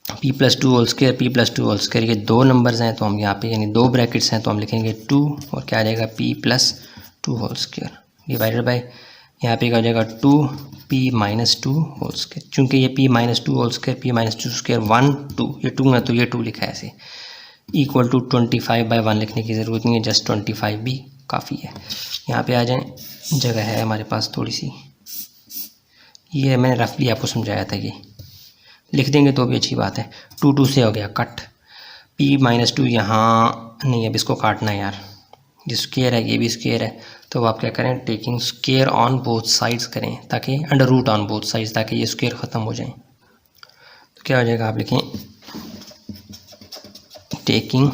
p+2 whole square, p+2 whole square, ये दो नंबर्स हैं तो हम यहाँ पे यानी दो ब्रैकेट्स हैं तो हम लिखेंगे 2 और क्या आ जाएगा p+2 whole square divided by यहाँ पे क्या हो जाएगा 2p-2 होल स्क्वायर। चूँकि ये p-2 whole square, p-2 square 1 2, ये 2 है तो ये 2 लिखा है ऐसे, इक्वल टू 25/1 लिखने की ज़रूरत नहीं है, जस्ट 25 भी काफ़ी है। यहाँ पे आ जाएं, जगह है हमारे पास थोड़ी सी, ये मैंने रफली आपको समझाया था, ये लिख देंगे तो भी अच्छी बात है। 2 से हो गया कट, p-2 यहाँ नहीं, अब इसको काटना है यार, ये स्क्वायर है ये भी स्क्वायर है, तो आप क्या करें taking square on both sides करें ताकि under root on both sides, ताकि ये स्क्वायर ख़त्म हो जाए। तो क्या हो जाएगा, आप लिखें taking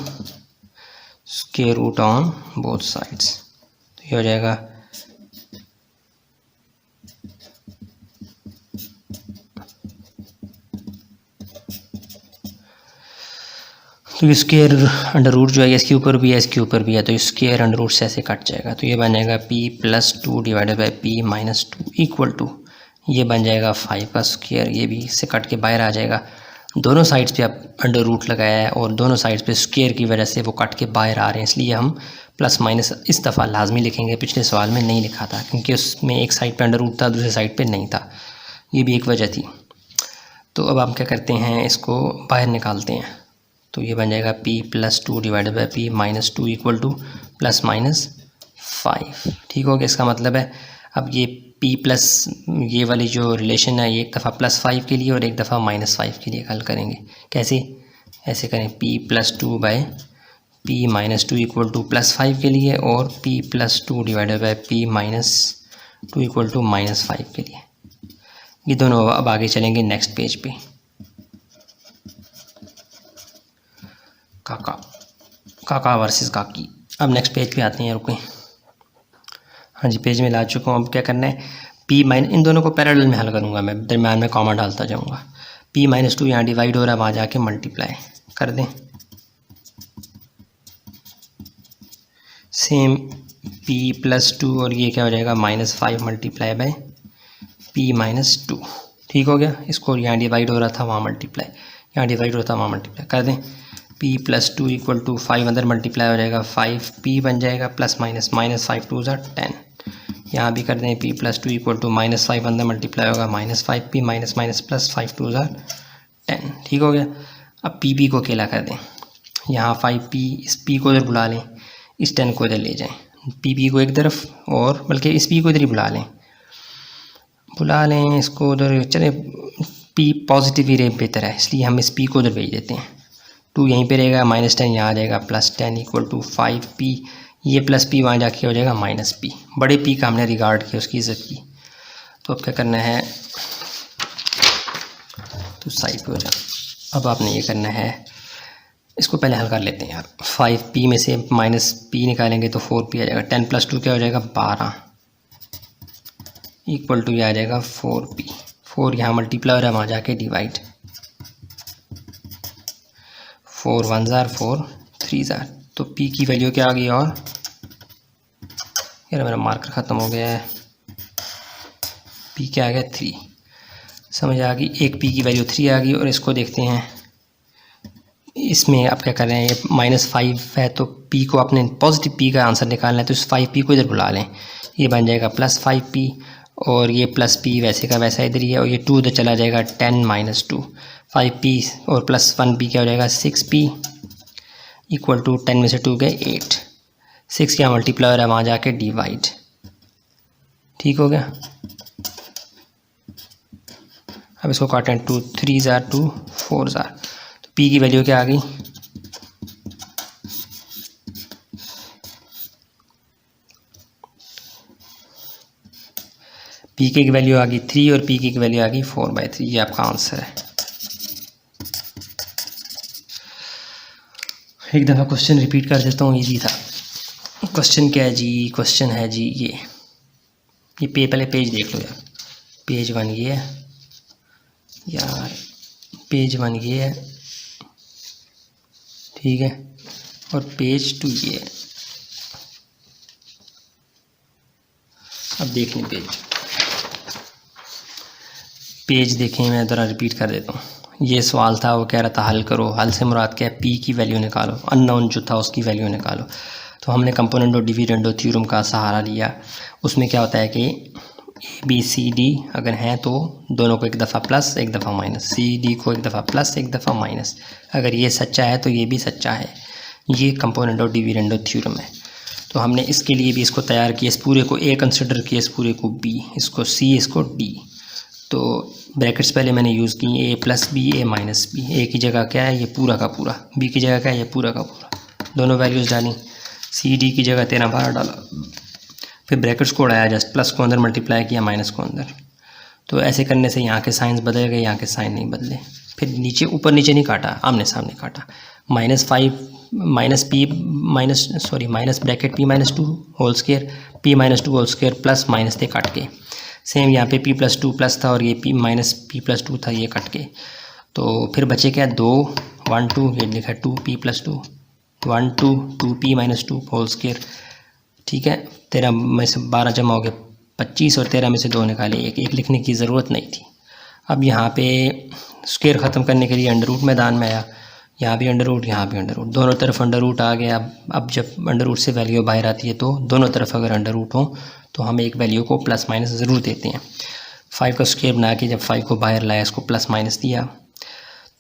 square root on both sides, तो ये हो जाएगा तो स्क्वायर अंडर रूट जो है इसके ऊपर भी है इसके ऊपर भी है, तो स्क्वायर अंडर रूट से ऐसे कट जाएगा, तो ये बन जाएगा p+2 divided by p-2 equal to, ये बन जाएगा 5 का स्क्वायर, ये भी इससे कट के बाहर आ जाएगा। दोनों साइड्स पे आप अंडर रूट लगाया है और दोनों साइड्स पे स्क्वायर की वजह से वो कट के बाहर आ रहे हैं, इसलिए हम प्लस माइनस इस दफ़ा लाजमी लिखेंगे, पिछले सवाल में नहीं लिखा था क्योंकि उसमें एक साइड पे अंडर रूट था दूसरे साइड पे नहीं था, ये भी एक वजह थी। तो अब आप क्या करते हैं, इसको बाहर निकालते हैं, तो ये बन जाएगा p+2 divided by p-2 equal to +-5। ठीक हो गया, इसका मतलब है अब ये p प्लस ये वाली जो रिलेशन है ये एक दफ़ा +5 के लिए और एक दफ़ा -5 के लिए हल करेंगे। कैसे? ऐसे करें p+2 by p-2 equal to +5 के लिए और p+2 divided by p-2 equal to -5 के लिए। ये दोनों अब आगे चलेंगे नेक्स्ट पेज पे। काका वर्सेस काकी। अब नेक्स्ट पेज पे आते हैं, रुकें, हाँ जी पेज में ला चुका हूँ। अब क्या करना है, इन दोनों को पैरेलल में हल करूँगा मैं, दरम्यान में कॉमा डालता जाऊँगा। p-2 यहाँ डिवाइड हो रहा है, वहाँ जाके मल्टीप्लाई कर दें, सेम p+2 और ये क्या हो जाएगा -5 मल्टीप्लाई बाय p-2। ठीक हो गया, इसको यहाँ डिवाइड हो रहा था वहाँ मल्टीप्लाई, यहाँ डिवाइड हो रहा था वहाँ मल्टीप्लाई कर दें। p+2 इक्वल टू 5 अंदर मल्टीप्लाई हो जाएगा 5p बन जाएगा प्लस माइनस -5 = 10। यहाँ भी कर दें p+2 इक्वल टू -5 अंदर मल्टीप्लाई होगा -5p माइनस प्लस 5 × 2 = 10। ठीक हो गया। अब p को अकेला कर दें, यहाँ 5p, इस p को इधर बुला लें, इस 10 को इधर ले जाएं, p को एक तरफ और बल्कि इस p को इधर ही बुला लें इसको उधर, चले p पॉजिटिव ही रहे बेहतर है, इसलिए हम इस p को उधर भेज देते हैं। 2 यहीं पे रहेगा, -10 यहाँ आ जाएगा +10 इक्वल टू 5p, ये +p वहाँ जाके हो जाएगा -p। बड़े p का हमने रिगार्ड किया, उसकी इज्जत की। तो अब क्या करना है, तो साइड पे हो जाए। अब आपने ये करना है, इसको पहले हल कर लेते हैं यार। 5p में से -p निकालेंगे तो 4p आ जाएगा, 10 + 2 क्या हो जाएगा 12 इक्वल टू ये आ जाएगा 4p। 4 यहाँ मल्टीप्लाई हो रहा है, वहाँ जाके डिवाइड, 4 1 जार 4 3 जार, तो p की वैल्यू क्या आ गई, और यार मेरा मार्कर ख़त्म हो गया है, p क्या आ गया 3, समझ आ गई। एक p की वैल्यू 3 आ गई। और इसको देखते हैं, इसमें आप क्या कर रहे हैं, ये -5 है तो p को अपने पॉजिटिव p का आंसर निकालना है, तो इस 5p को इधर बुला लें, ये बन जाएगा +5p और ये +p वैसे का वैसा इधर ही है, और ये 2 उधर चला जाएगा 10 - 2, 5p और +1p क्या हो जाएगा 6p इक्वल टू 10 में से 2 गए 8, 6 क्या मल्टीप्लाई हो रहा है, वहाँ जाके डिवाइड। ठीक हो गया। अब इसको काटें, 2 3 जार 2 4 जार, तो p की वैल्यू क्या आ गई, पी की वैल्यू आ गई 3 और पी की वैल्यू आ गई 4/3। ये आपका आंसर है। एक दफ़ा क्वेश्चन रिपीट कर देता हूँ, इजी था। क्वेश्चन क्या है जी? क्वेश्चन है जी ये पहले पेज देख लो यार। पेज 1 ये है यार, पेज 1 ये है, ठीक है, और पेज 2 ये है। अब देख लें पेज देखें, मैं ज़रा रिपीट कर देता हूँ। ये सवाल था, वो कह रहा था हल करो। हल से मुराद क्या है? पी की वैल्यू निकालो, अननोन जो था उसकी वैल्यू निकालो। तो हमने कंपोनेंट और डिविडेंडो थ्योरम का सहारा लिया। उसमें क्या होता है कि ए बी सी डी अगर हैं तो दोनों को एक दफ़ा प्लस एक दफ़ा माइनस, सी डी को एक दफ़ा प्लस एक दफ़ा माइनस। अगर ये सच्चा है तो ये भी सच्चा है। ये कंपोनेंट और डिविडेंडो थ्योरम है। तो हमने इसके लिए भी इसको तैयार किया, इस पूरे को ए कंसिडर किया, इस पूरे को बी, इसको सी, इसको डी। तो ब्रैकेट्स पहले मैंने यूज़ की ए प्लस बी, ए माइनस बी। ए की जगह क्या है? ये पूरा का पूरा। बी की जगह क्या है? ये पूरा का पूरा। दोनों वैल्यूज़ डाली। सी डी की जगह 13 12 डाला, फिर ब्रैकेट्स को उड़ाया, जस्ट प्लस को अंदर मल्टीप्लाई किया, माइनस को अंदर। तो ऐसे करने से यहाँ के साइंस बदल गए, यहाँ के साइन नहीं बदले। फिर नीचे ऊपर नीचे नहीं काटा, आमने सामने काटा। -5 minus bracket p -2 whole square, p -2 whole square plus minus थे काट के। सेम यहाँ पे p + 2 प्लस था और ये p + 2 था, ये कट के। तो फिर बचे क्या? 2 1 2, ये लिखा 2p + 2 1 2 2p - 2 होल स्क्वायर, ठीक है। 13 में से 12 जमा हो गया 25 और 13 में से 2 निकाले, एक लिखने की ज़रूरत नहीं थी। अब यहाँ पे स्क्वायर ख़त्म करने के लिए अंडर रूट मैदान में आया। यहाँ भी अंडर रूट, यहाँ भी अंडर रूट, दोनों तरफ अंडर रूट आ गया। अब जब अंडर रूट से वैल्यू बाहर आती है तो दोनों तरफ अगर अंडर रूट हो तो हम एक वैल्यू को प्लस माइनस ज़रूर देते हैं। 5 का स्क्वायर बना के जब 5 को बाहर लाया, इसको प्लस माइनस दिया,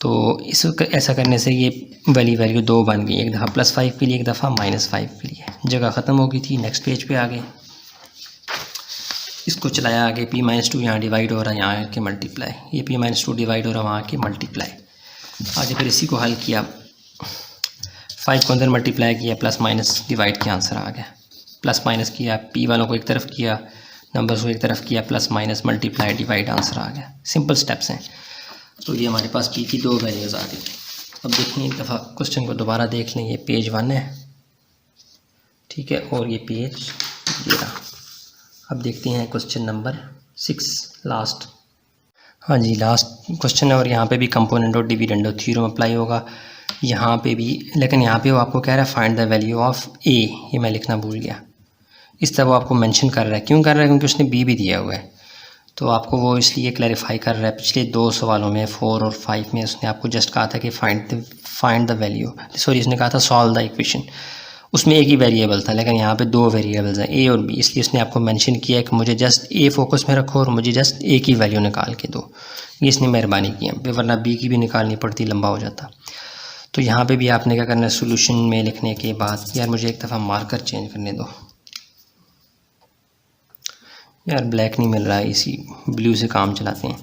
तो इस ऐसा करने से ये वैल्यू 2 बन गई। एक दफ़ा +5 के लिए, एक दफ़ा -5 के लिए। जगह ख़त्म हो गई थी। नेक्स्ट पेज पे आ गए, इसको चलाया आगे। p - 2 यहाँ डिवाइड हो रहा है, यहाँ के मल्टीप्लाई, ये p - 2 डिवाइड हो रहा है, वहाँ के मल्टीप्लाई। आगे फिर इसी को हल किया, 5 को अंदर मल्टीप्लाई किया, प्लस माइनस डिवाइड के आंसर आ गया। प्लस माइनस किया, p वालों को एक तरफ किया, नंबर्स को एक तरफ किया, plus minus multiply divide, answer आ गया। सिंपल स्टेप्स हैं। तो ये हमारे पास p की 2 वैल्यूज़ आ गई। अब देखें, एक दफ़ा क्वेश्चन को दोबारा देख लें। ये पेज 1 है, ठीक है, और ये पेज 13। अब देखते हैं क्वेश्चन नंबर 6, लास्ट। हाँ जी, लास्ट क्वेश्चन है, और यहाँ पे भी कंपोनेंट और डिविडेंडो थ्योरम अप्लाई होगा यहाँ पे भी। लेकिन यहाँ पे वो आपको कह रहा है फाइंड द वैल्यू ऑफ ए, ये मैं लिखना भूल गया। इस तरह वो आपको मेंशन कर रहा है। क्यों कर रहा है? क्योंकि उसने बी भी दिया हुआ है, तो आपको वो इसलिए क्लैरिफाई कर रहा है। पिछले 2 सवालों में 4 और 5 में उसने आपको जस्ट कहा था कि फाइंड द वैल्यू, सॉरी उसने कहा था सॉल्व द इक्वेशन। उसमें एक ही वेरिएबल था, लेकिन यहाँ पे 2 वेरिएबल्स हैं, ए और बी, इसलिए उसने आपको मेंशन किया है कि मुझे जस्ट ए फोकस में रखो और मुझे जस्ट ए की वैल्यू निकाल के दो। ये इसने मेहरबानी की है, वरना बी की भी निकालनी पड़ती, लंबा हो जाता। तो यहाँ पे भी आपने क्या करना है, सोल्यूशन में लिखने के बाद, यार मुझे एक दफ़ा मार्कर चेंज करने दो यार, ब्लैक नहीं मिल रहा है, इसी ब्लू से काम चलाते हैं।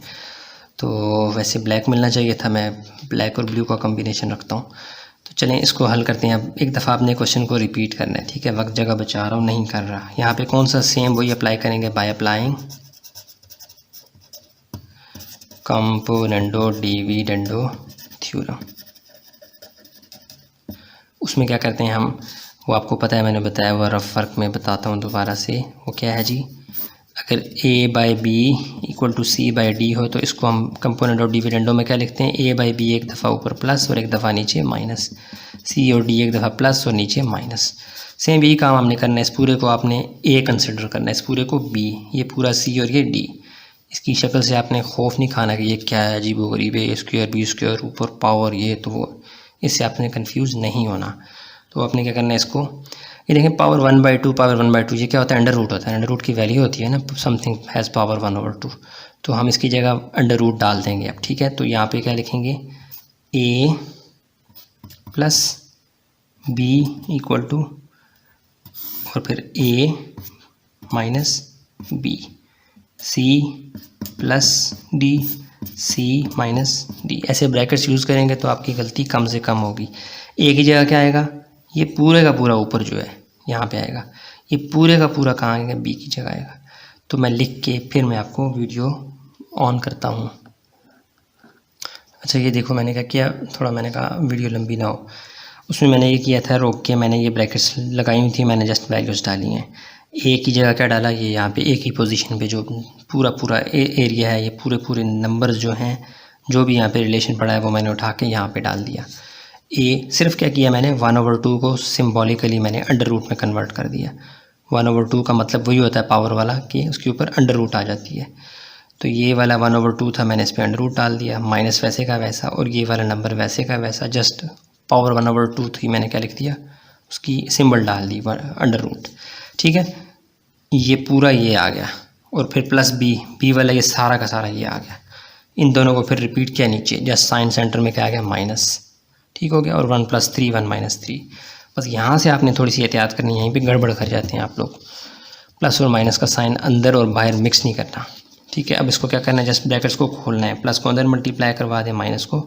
तो वैसे ब्लैक मिलना चाहिए था, मैं ब्लैक और ब्लू का कॉम्बिनेशन रखता हूँ। तो चलें इसको हल करते हैं। अब एक दफ़ा आपने क्वेश्चन को रिपीट करना है, ठीक है, वक्त जगह बचा रहा हूँ, नहीं कर रहा। यहाँ पे कौन सा सेम वही अप्लाई करेंगे, बाय अप्लाइंग कंपोनेंटो डिविडेंडो थ्योरम। उसमें क्या करते हैं हम, वो आपको पता है, मैंने बताया हुआ, रफ वर्क में बताता हूँ दोबारा से। वो क्या है जी, अगर a/b = c/d हो तो इसको हम कंपोनेंट और डिविडेंडो में क्या लिखते हैं, a/b एक दफ़ा ऊपर प्लस और एक दफ़ा नीचे माइनस, c और d एक दफ़ा प्लस और नीचे माइनस। सेम यही काम हमने करना है। इस पूरे को आपने a कंसिडर करना है, इस पूरे को b, ये पूरा c और ये d। इसकी शक्ल से आपने खौफ नहीं खाना कि ये क्या है, अजीब व गरीब है, स्क्वायर बी स्क्वायर ऊपर पावर ये तो वो, इससे आपने कंफ्यूज नहीं होना। तो आपने क्या करना है, इसको ये देखें, पावर 1/2, पावर 1/2 ये क्या होता है, अंडर रूट होता है। अंडर रूट की वैल्यू होती है ना, समथिंग हैज़ पावर 1/2। तो हम इसकी जगह अंडर रूट डाल देंगे अब, ठीक है। तो यहाँ पे क्या लिखेंगे, a + b = और फिर a - b, c + d, c - d। ऐसे ब्रैकेट्स यूज़ करेंगे तो आपकी गलती कम से कम होगी। a की जगह क्या आएगा, ये पूरे का पूरा ऊपर जो है यहाँ पे आएगा, ये पूरे का पूरा कहाँ आएगा, बी की जगह आएगा। तो मैं लिख के फिर मैं आपको वीडियो ऑन करता हूँ। अच्छा ये देखो मैंने क्या किया, थोड़ा मैंने कहा वीडियो लंबी ना हो, उसमें मैंने ये किया था रोक के, मैंने ये ब्रैकेट्स लगाई हुई थी, मैंने जस्ट वैल्यूज़ डाली हैं। एक ही जगह क्या डाला, ये यहाँ पे एक ही पोजीशन पे जो पूरा एरिया है, ये पूरे नंबर्स जो हैं, जो भी यहाँ पे रिलेशन पड़ा है वो मैंने उठा के यहाँ पे डाल दिया। सिर्फ क्या किया मैंने 1/2 को सिम्बॉलिकली मैंने अंडर रूट में कन्वर्ट कर दिया। 1/2 का मतलब वही होता है पावर वाला कि उसके ऊपर अंडर रूट आ जाती है। तो ये वाला 1/2 था, मैंने इस पर अंडर रूट डाल दिया, माइनस वैसे का वैसा, और ये वाला नंबर वैसे का वैसा, जस्ट पावर 1/2 थी, मैंने क्या लिख दिया, उसकी सिंबल डाल दी अंडर रूट। ठीक है, ये पूरा ये आ गया, और फिर प्लस बी वाला ये सारा का सारा ये आ गया। इन दोनों को फिर रिपीट किया नीचे, जस्ट साइन सेंटर में क्या आ गया, माइनस। ठीक हो गया, और 1 + 3 1 - 3। बस यहाँ से आपने थोड़ी सी एहतियात करनी है, यहीं पे गड़बड़ कर जाते हैं आप लोग। प्लस और माइनस का साइन अंदर और बाहर मिक्स नहीं करना। ठीक है, अब इसको क्या करना है, जस्ट ब्रैकेट्स को खोलना है, प्लस को अंदर मल्टीप्लाई करवा दें, माइनस को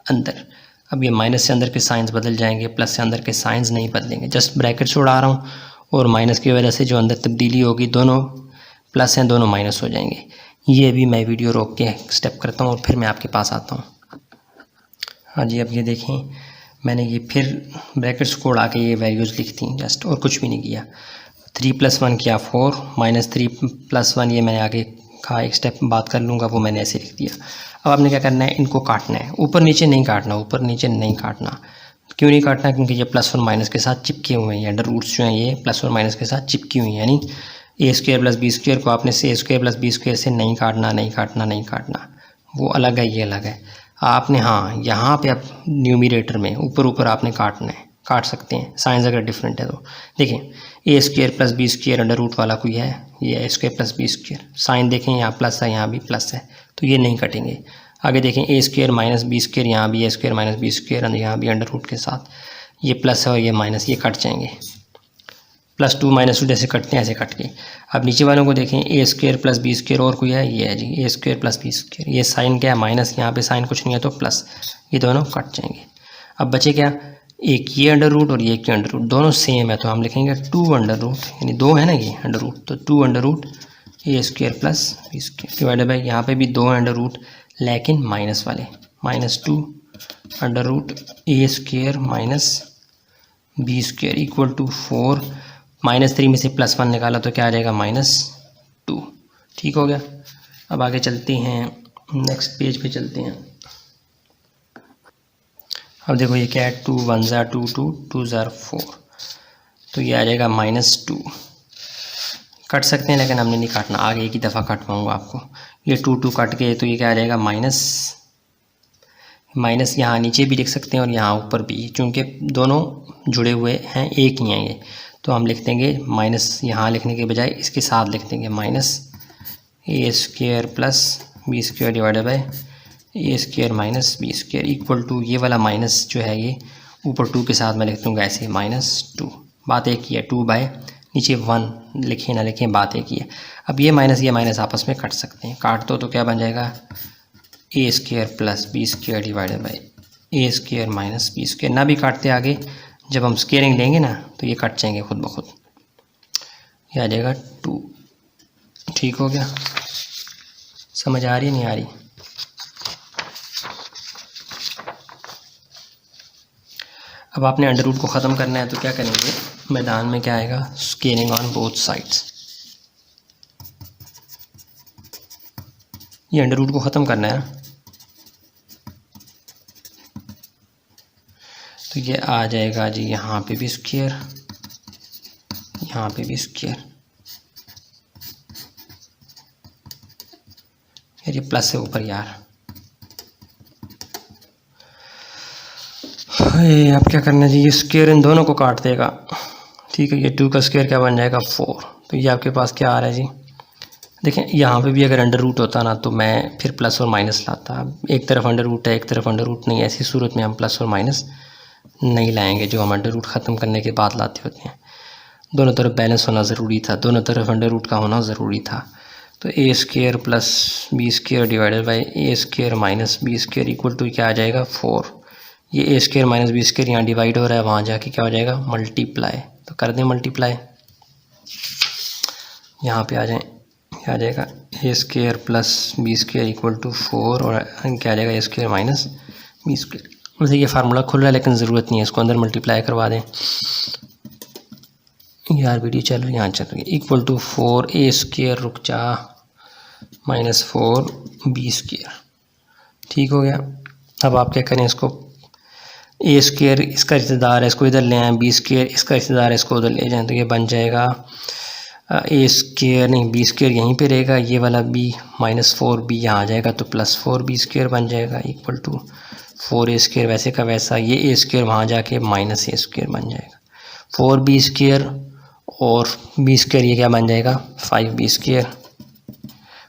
अंदर। अब ये माइनस से अंदर के साइंस बदल जाएंगे, प्लस से अंदर के साइंस नहीं बदलेंगे, जस्ट ब्रैकेट्स उड़ा रहा हूँ, और माइनस की वजह से जो अंदर तब्दीली होगी, दोनों प्लस हैं दोनों माइनस हो जाएंगे। ये भी मैं वीडियो रोक के स्टेप करता हूँ और फिर मैं आपके पास आता हूँ। हाँ जी, अब ये देखें, मैंने ये फिर ब्रैकेट्स को उड़ा के ये वैल्यूज़ लिख दी जस्ट, और कुछ भी नहीं किया। 3 + 1 किया 4, -3 + 1 ये मैंने आगे कहा एक स्टेप बात कर लूँगा, वो मैंने ऐसे लिख दिया। अब आपने क्या करना है, इनको काटना है, ऊपर नीचे नहीं काटना, ऊपर नीचे नहीं काटना। क्यों नहीं काटना, क्योंकि ये प्लस और माइनस के साथ चिपके हुए हैं, अंडर रूट्स जो हैं ये प्लस और माइनस के साथ चिपकी हुई हैं, यानी a² + b² को आपने से a² + b² से नहीं काटना, वो अलग है, ये अलग है। आपने हाँ यहाँ पे आप न्यूमरेटर में ऊपर आपने काटना है, काट सकते हैं, साइंस अगर डिफरेंट है तो। देखें a² + b² अंडर रूट वाला कोई है, ये a² + b², साइन देखें यहाँ प्लस है, यहाँ भी प्लस है, तो ये नहीं कटेंगे। आगे देखें a² - b², यहाँ भी a² - b², यहाँ भी अंडर रूट के साथ, ये प्लस है और ये माइनस, ये कट जाएंगे। +2 - 2 जैसे कटते हैं ऐसे कट के। अब नीचे वालों को देखें, a² + b², और कोई है, ये है जी a² + b², ये साइन क्या है, माइनस, यहाँ पे साइन कुछ नहीं है तो प्लस, ये दोनों कट जाएंगे। अब बचे क्या, एक ये अंडर रूट और ये अंडर रूट, दोनों सेम है, तो हम लिखेंगे 2 अंडर रूट, यानी 2 है ना ये अंडर रूट, तो 2 under root a² + b² divided by, यहाँ पे भी 2 अंडर रूट लेकिन माइनस वाले, -2 under root a² - b² equal to 4, -3 में से +1 निकाला तो क्या आ जाएगा, -2। ठीक हो गया। अब आगे चलते हैं, नेक्स्ट पेज पे चलते हैं। अब देखो ये क्या है, 2 × 1 = 2, 2 × 4, तो ये आ जाएगा -2। कट सकते हैं लेकिन हमने नहीं काटना, आगे एक ही दफ़ा काटवाऊँगा आपको। ये 2 कट के, तो ये क्या आ जाएगा, माइनस यहाँ नीचे भी लिख सकते हैं और यहाँ ऊपर भी, चूँकि दोनों जुड़े हुए हैं, एक ही हैं ये, तो हम लिख देंगे माइनस, यहाँ लिखने के बजाय इसके साथ लिख देंगे -a² + b² divided by a² - b² equal to, ये वाला माइनस जो है ये ऊपर 2 के साथ मैं लिख दूँगा ऐसे, -2। बात एक ही है, 2 बाय नीचे 1 लिखें ना लिखें, बात एक ही है। अब ये माइनस आपस में कट सकते हैं, काट दो तो क्या बन जाएगा, a² + b² divided by a² - b²। ना भी काटते आगे, जब हम स्केयरिंग लेंगे ना तो ये कट जाएंगे खुद ब खुद, ये आ जाएगा 2। ठीक हो गया, समझ आ रही नहीं आ रही। अब आपने अंडर रूट को ख़त्म करना है तो क्या करेंगे, मैदान में क्या आएगा, स्केलिंग ऑन बोथ साइड्स। ये अंडर रूट को ख़त्म करना है, तो ये आ जाएगा जी, यहाँ पे भी स्क्वायर, यहाँ पे भी स्क्वायर, यार ये प्लस है ऊपर यार। अब क्या करना है जी, ये स्क्वायर इन दोनों को काट देगा। ठीक है, ये 2 का स्क्वायर क्या बन जाएगा, 4। तो ये आपके पास क्या आ रहा है जी, देखें यहाँ पे भी अगर अंडर रूट होता ना तो मैं फिर प्लस और माइनस लाता। एक तरफ अंडर रूट है, एक तरफ अंडर रूट नहीं है, ऐसी सूरत में हम प्लस और माइनस नहीं लाएंगे, जो हम अंडर रूट ख़त्म करने के बाद लाते होते हैं। दोनों तरफ बैलेंस होना ज़रूरी था, दोनों तरफ अंडर रूट का होना ज़रूरी था। तो a² + b² divided by a² - b² equal to क्या आ जाएगा, 4। ये a² - b² यहाँ डिवाइड हो रहा है, वहाँ जाके क्या हो जाएगा, मल्टीप्लाई। तो कर दें मल्टीप्लाई, यहाँ पे आ जाएं, क्या आ जाएगा a square plus b square equal to 4 और क्या आ जाएगा a square minus b square. वैसे ये फार्मूला खुल रहा है लेकिन ज़रूरत नहीं है, इसको अंदर मल्टीप्लाई करवा दें। यार वीडियो चल रही है, यहाँ चल रही है। इक्वल टू 4 ए स्क्वायर रुक जा माइनस 4 बी स्क्वायर। ठीक हो गया। अब आप क्या करें, इसको ए स्क्वायर इसका रिश्तेदार है, इसको इधर ले आएँ, बी स्क्वायर इसका रिश्तेदार है, इसको उधर ले जाएँ, तो ये बन जाएगा ए स्क्वायर नहीं बी स्क्वायर यहीं पे रहेगा, ये वाला बी माइनस 4 बी यहाँ आ जाएगा तो प्लस 4 बी स्क्वायर बन जाएगा इक्वल टू 4 ए स्क्वायर वैसे का वैसा, ये ए स्क्वायर वहाँ जाके माइनस ए स्क्वायर बन जाएगा। 4 बी स्क्वायर और बी स्क्वायर ये क्या बन जाएगा 5 बी स्क्वायर।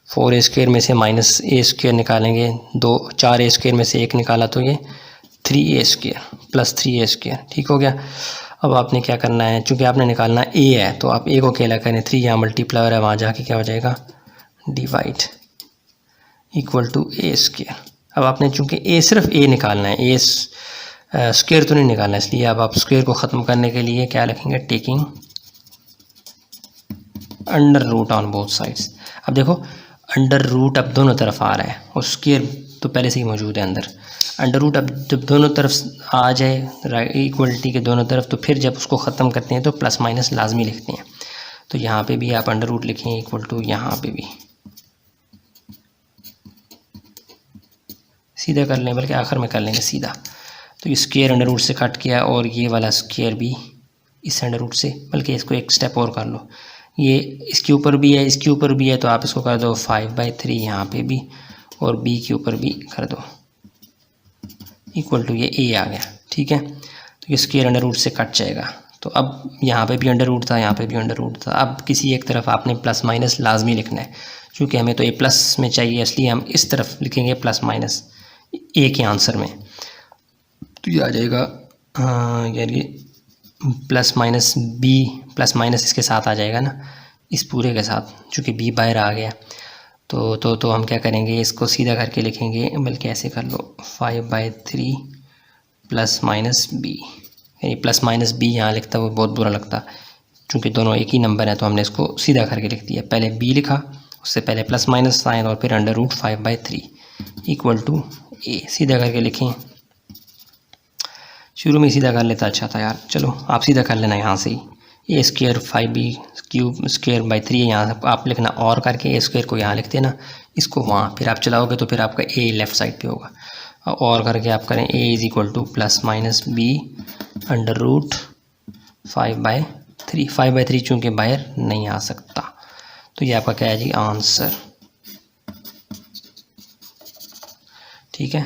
4 ए स्क्वायर में से माइनस ए स्क्वायर निकालेंगे, 4 ए स्क्वायर में से 1 निकाला तो ये 3 ए स्क्वायर प्लस 3 ए स्क्वायर। ठीक हो गया। अब आपने क्या करना है, चूँकि आपने निकालना ए है तो आप ए को अकेला करें, 3 यहाँ मल्टीप्लायर है, वहाँ जाके क्या हो जाएगा divide equal to A square. अब आपने चूँकि ए सिर्फ ए निकालना है, ए स्क्वायर तो नहीं निकालना, इसलिए अब आप स्क्वायर को ख़त्म करने के लिए क्या लिखेंगे taking under root on both sides. अब देखो अंडर रूट अब दोनों तरफ आ रहा है और स्क्वायर तो पहले से ही मौजूद है अंदर। अंडर रूट अब जब दोनों तरफ आ जाए इक्वलिटी के दोनों तरफ, तो फिर जब उसको ख़त्म करते हैं तो प्लस माइनस लाजमी लिखते हैं। तो यहाँ पे भी आप अंडर रूट लिखें इक्वल टू, यहाँ पे भी सीधा कर लें, बल्कि आखिर में कर लेंगे सीधा। तो ये स्क्वायर अंडर रूट से कट किया और ये वाला स्क्वायर भी इस अंडर रूट से, बल्कि इसको एक स्टेप और कर लो, ये इसके ऊपर भी है इसके ऊपर भी है, तो आप इसको कर दो 5/3 यहाँ पे भी और बी के ऊपर भी कर दो इक्वल टू, ये ए आ गया। ठीक है। तो ये स्क्वायर अंडर रूट से कट जाएगा। तो अब यहाँ पे भी अंडर रूट था, यहाँ पे भी अंडर रूट था। अब किसी एक तरफ आपने प्लस माइनस लाजमी लिखना है, क्योंकि हमें तो ए प्लस में चाहिए, इसलिए हम इस तरफ लिखेंगे प्लस माइनस ए के आंसर में। तो ये आ जाएगा यार ये plus minus B, plus minus इसके साथ आ जाएगा ना, इस पूरे के साथ, चूँकि बी बाहर आ गया। तो हम क्या करेंगे, इसको सीधा करके लिखेंगे, बल्कि ऐसे कर लो 5/3 प्लस माइनस बी, यानी प्लस माइनस बी यहाँ लिखता वो बहुत बुरा लगता, चूँकि दोनों एक ही नंबर है, तो हमने इसको सीधा करके लिख दिया। पहले बी लिखा, उससे पहले प्लस माइनस साइन और फिर अंडर रूट 5/3 इक्वल टू ए। सीधा करके लिखें, शुरू में सीधा कर लेता अच्छा था यार, चलो आप सीधा कर लेना यहाँ से ही। ए स्क्वायर 5b³ स्क्वायर बाई 3 यहाँ आप लिखना, और करके ए स्क्वायर को यहाँ लिख देना, इसको वहाँ फिर आप चलाओगे तो फिर आपका ए लेफ़्ट साइड पे होगा, और करके आप करें A is equal to plus minus B under root 5/3। 5/3 चूँकि बाहर नहीं आ सकता, तो ये आपका क्या है जी आंसर। ठीक है,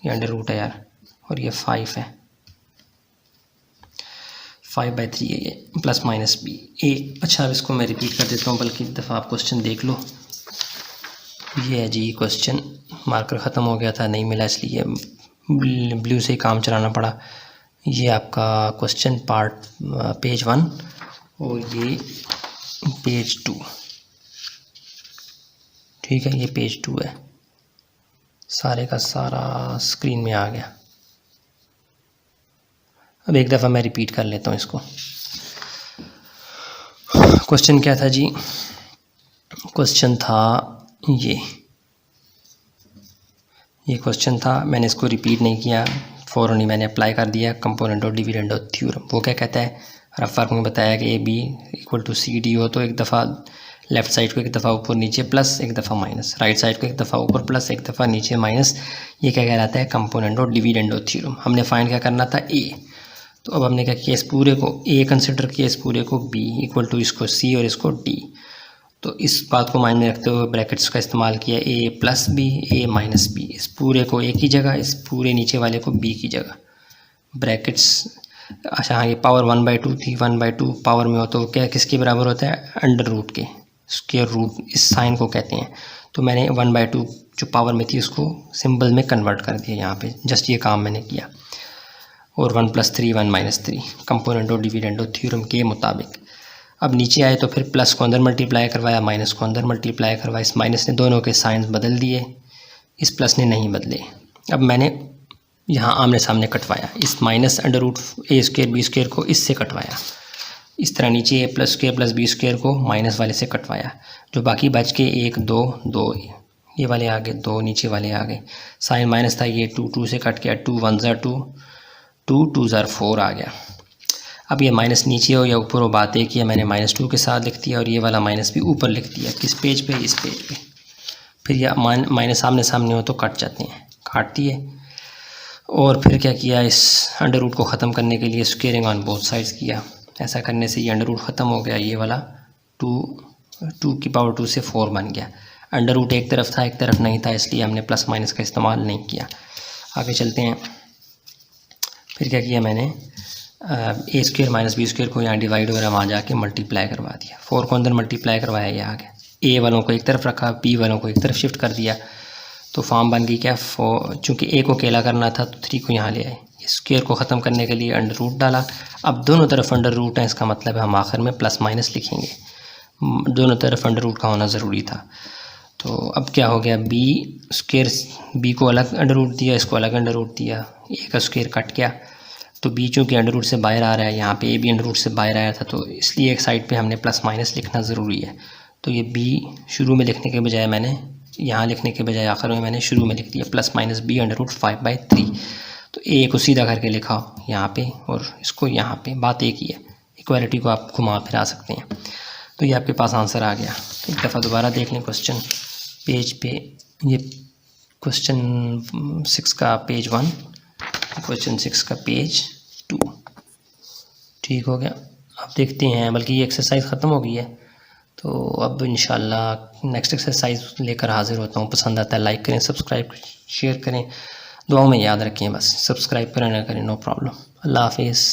ये अंडर रूट है यार और ये 5 है, 5/3 है ये, प्लस माइनस बी ए। अच्छा अब इसको मैं रिपीट कर देता हूँ, बल्कि एक दफ़ा आप क्वेश्चन देख लो। ये है जी क्वेश्चन, मार्कर ख़त्म हो गया था, नहीं मिला, इसलिए ब्लू से ही काम चलाना पड़ा। ये आपका क्वेश्चन पार्ट पेज 1 और ये पेज 2। ठीक है, ये पेज 2 है, सारे का सारा स्क्रीन में आ गया। अब एक दफ़ा मैं रिपीट कर लेता हूँ इसको। क्वेश्चन क्या था जी, क्वेश्चन था ये क्वेश्चन था, मैंने इसको रिपीट नहीं किया, फ़ौरन ही मैंने अप्लाई कर दिया कंपोनेंट और डिविडेंड और थ्योरम। वो क्या कहता है, रफ वर्क में बताया कि A B equal to C D हो तो एक दफ़ा लेफ़्ट साइड को एक दफ़ा ऊपर नीचे प्लस, एक दफ़ा माइनस, राइट साइड को एक दफ़ा ऊपर प्लस, एक दफ़ा नीचे माइनस। ये क्या कहलाता है कंपोनेंट और डिविडेंड और थ्योरम। हमने फाइंड क्या करना था ए, तो अब हमने क्या किया, इस पूरे को ए कंसिडर किया, इस पूरे को बी इक्वल टू इसको सी और इसको डी। तो इस बात को माइंड में रखते हुए ब्रैकेट्स का इस्तेमाल किया, ए प्लस बी ए माइनस बी, इस पूरे को ए की जगह, इस पूरे नीचे वाले को बी की जगह, ब्रैकेट्स। अच्छा हाँ, ये पावर 1/2 थी, 1/2 पावर में हो तो क्या किसके बराबर होता है, अंडर रूट के, स्क्वायर रूट, इस साइन को कहते हैं। तो मैंने 1/2 जो पावर में थी उसको सिंबल में कन्वर्ट कर दिया यहाँ पे, जस्ट ये काम मैंने किया। और 1 + 3 1 - 3 कंपोनेंट और डिविडेंड और थ्योरम के मुताबिक। अब नीचे आए तो फिर प्लस को अंदर मल्टीप्लाई करवाया, माइनस को अंदर मल्टीप्लाई करवाया। इस माइनस ने दोनों के साइंस बदल दिए, इस प्लस ने नहीं बदले। अब मैंने यहाँ आमने सामने कटवाया, इस minus under root a square b square को इससे कटवाया, इस तरह नीचे a plus square plus b square को माइनस वाले से कटवाया, जो बाकी बच के 1 2 2 ये वाले आ गए, 2 नीचे वाले आ गए। साइन माइनस था, ये 2 2 से कट गया, 2 1 ज़ा 2 2 2 ज़ा 4 आ गया। अब ये माइनस नीचे हो या ऊपर हो, बात एक ही है, मैंने -2 के साथ लिख दिया और ये वाला माइनस भी ऊपर लिख दिया। किस पेज पे? इस पेज पे। फिर यह माइनस सामने सामने हो तो कट जाते हैं, काट दिए। और फिर क्या किया, इस अंडर रूट को ख़त्म करने के लिए स्क्वेयरिंग ऑन बोथ साइड्स किया। ऐसा करने से ये अंडर रूट ख़त्म हो गया, ये वाला 2 की पावर 2 से 4 बन गया। अंडर रूट एक तरफ था एक तरफ नहीं था, इसलिए हमने प्लस माइनस का इस्तेमाल नहीं किया। आगे चलते हैं। फिर क्या किया मैंने, ए स्क्वायर माइनस बी स्क्वायर को यहाँ डिवाइड वगैरह वहाँ जाके मल्टीप्लाई करवा दिया। 4 को अंदर मल्टीप्लाई करवाया, ये आ गया। ए वालों को एक तरफ रखा, बी वालों को एक तरफ शिफ्ट कर दिया, तो फॉर्म बन गई क्या, 4। चूँकि ए को अकेला करना था तो 3 को यहाँ ले आए। स्क्वायर को ख़त्म करने के लिए अंडर रूट डाला। अब दोनों तरफ अंडर रूट है, इसका मतलब है हम आखिर में प्लस माइनस लिखेंगे। दोनों तरफ अंडर रूट का होना ज़रूरी था। तो अब क्या हो गया, बी स्क्वायर, बी को अलग अंडर रूट दिया, इसको अलग अंडर रूट दिया, ए का स्क्वायर कट गया। तो बी चूँकि अंडर रूट से बाहर आ रहा है, यहाँ पे ए भी अंडर रूट से बाहर आया था, तो इसलिए एक साइड पे हमने प्लस माइनस लिखना ज़रूरी है। तो ये बी शुरू में लिखने के बजाय मैंने यहाँ लिखने के बजाय आखिर में मैंने शुरू में लिख दिया plus minus B under root 5/3। तो ए को सीधा करके लिखा यहाँ पे और इसको यहाँ पे, बात एक ही है। इक्वालिटी को आप घुमा फिरा सकते हैं। तो ये आपके पास आंसर आ गया। एक दफ़ा दोबारा देख लें क्वेश्चन पेज पे, ये क्वेश्चन 6 का पेज 1, क्वेश्चन 6 का पेज 2। ठीक हो गया। अब देखते हैं, बल्कि ये एक्सरसाइज ख़त्म हो गई है, तो अब इंशाल्लाह नेक्स्ट एक्सरसाइज लेकर हाज़िर होता हूँ। पसंद आता है लाइक करें, सब्सक्राइब शेयर करें, दुआओं में याद रखें। बस सब्सक्राइब करें ना करें नो प्रॉब्लम। अल्लाह हाफिज़।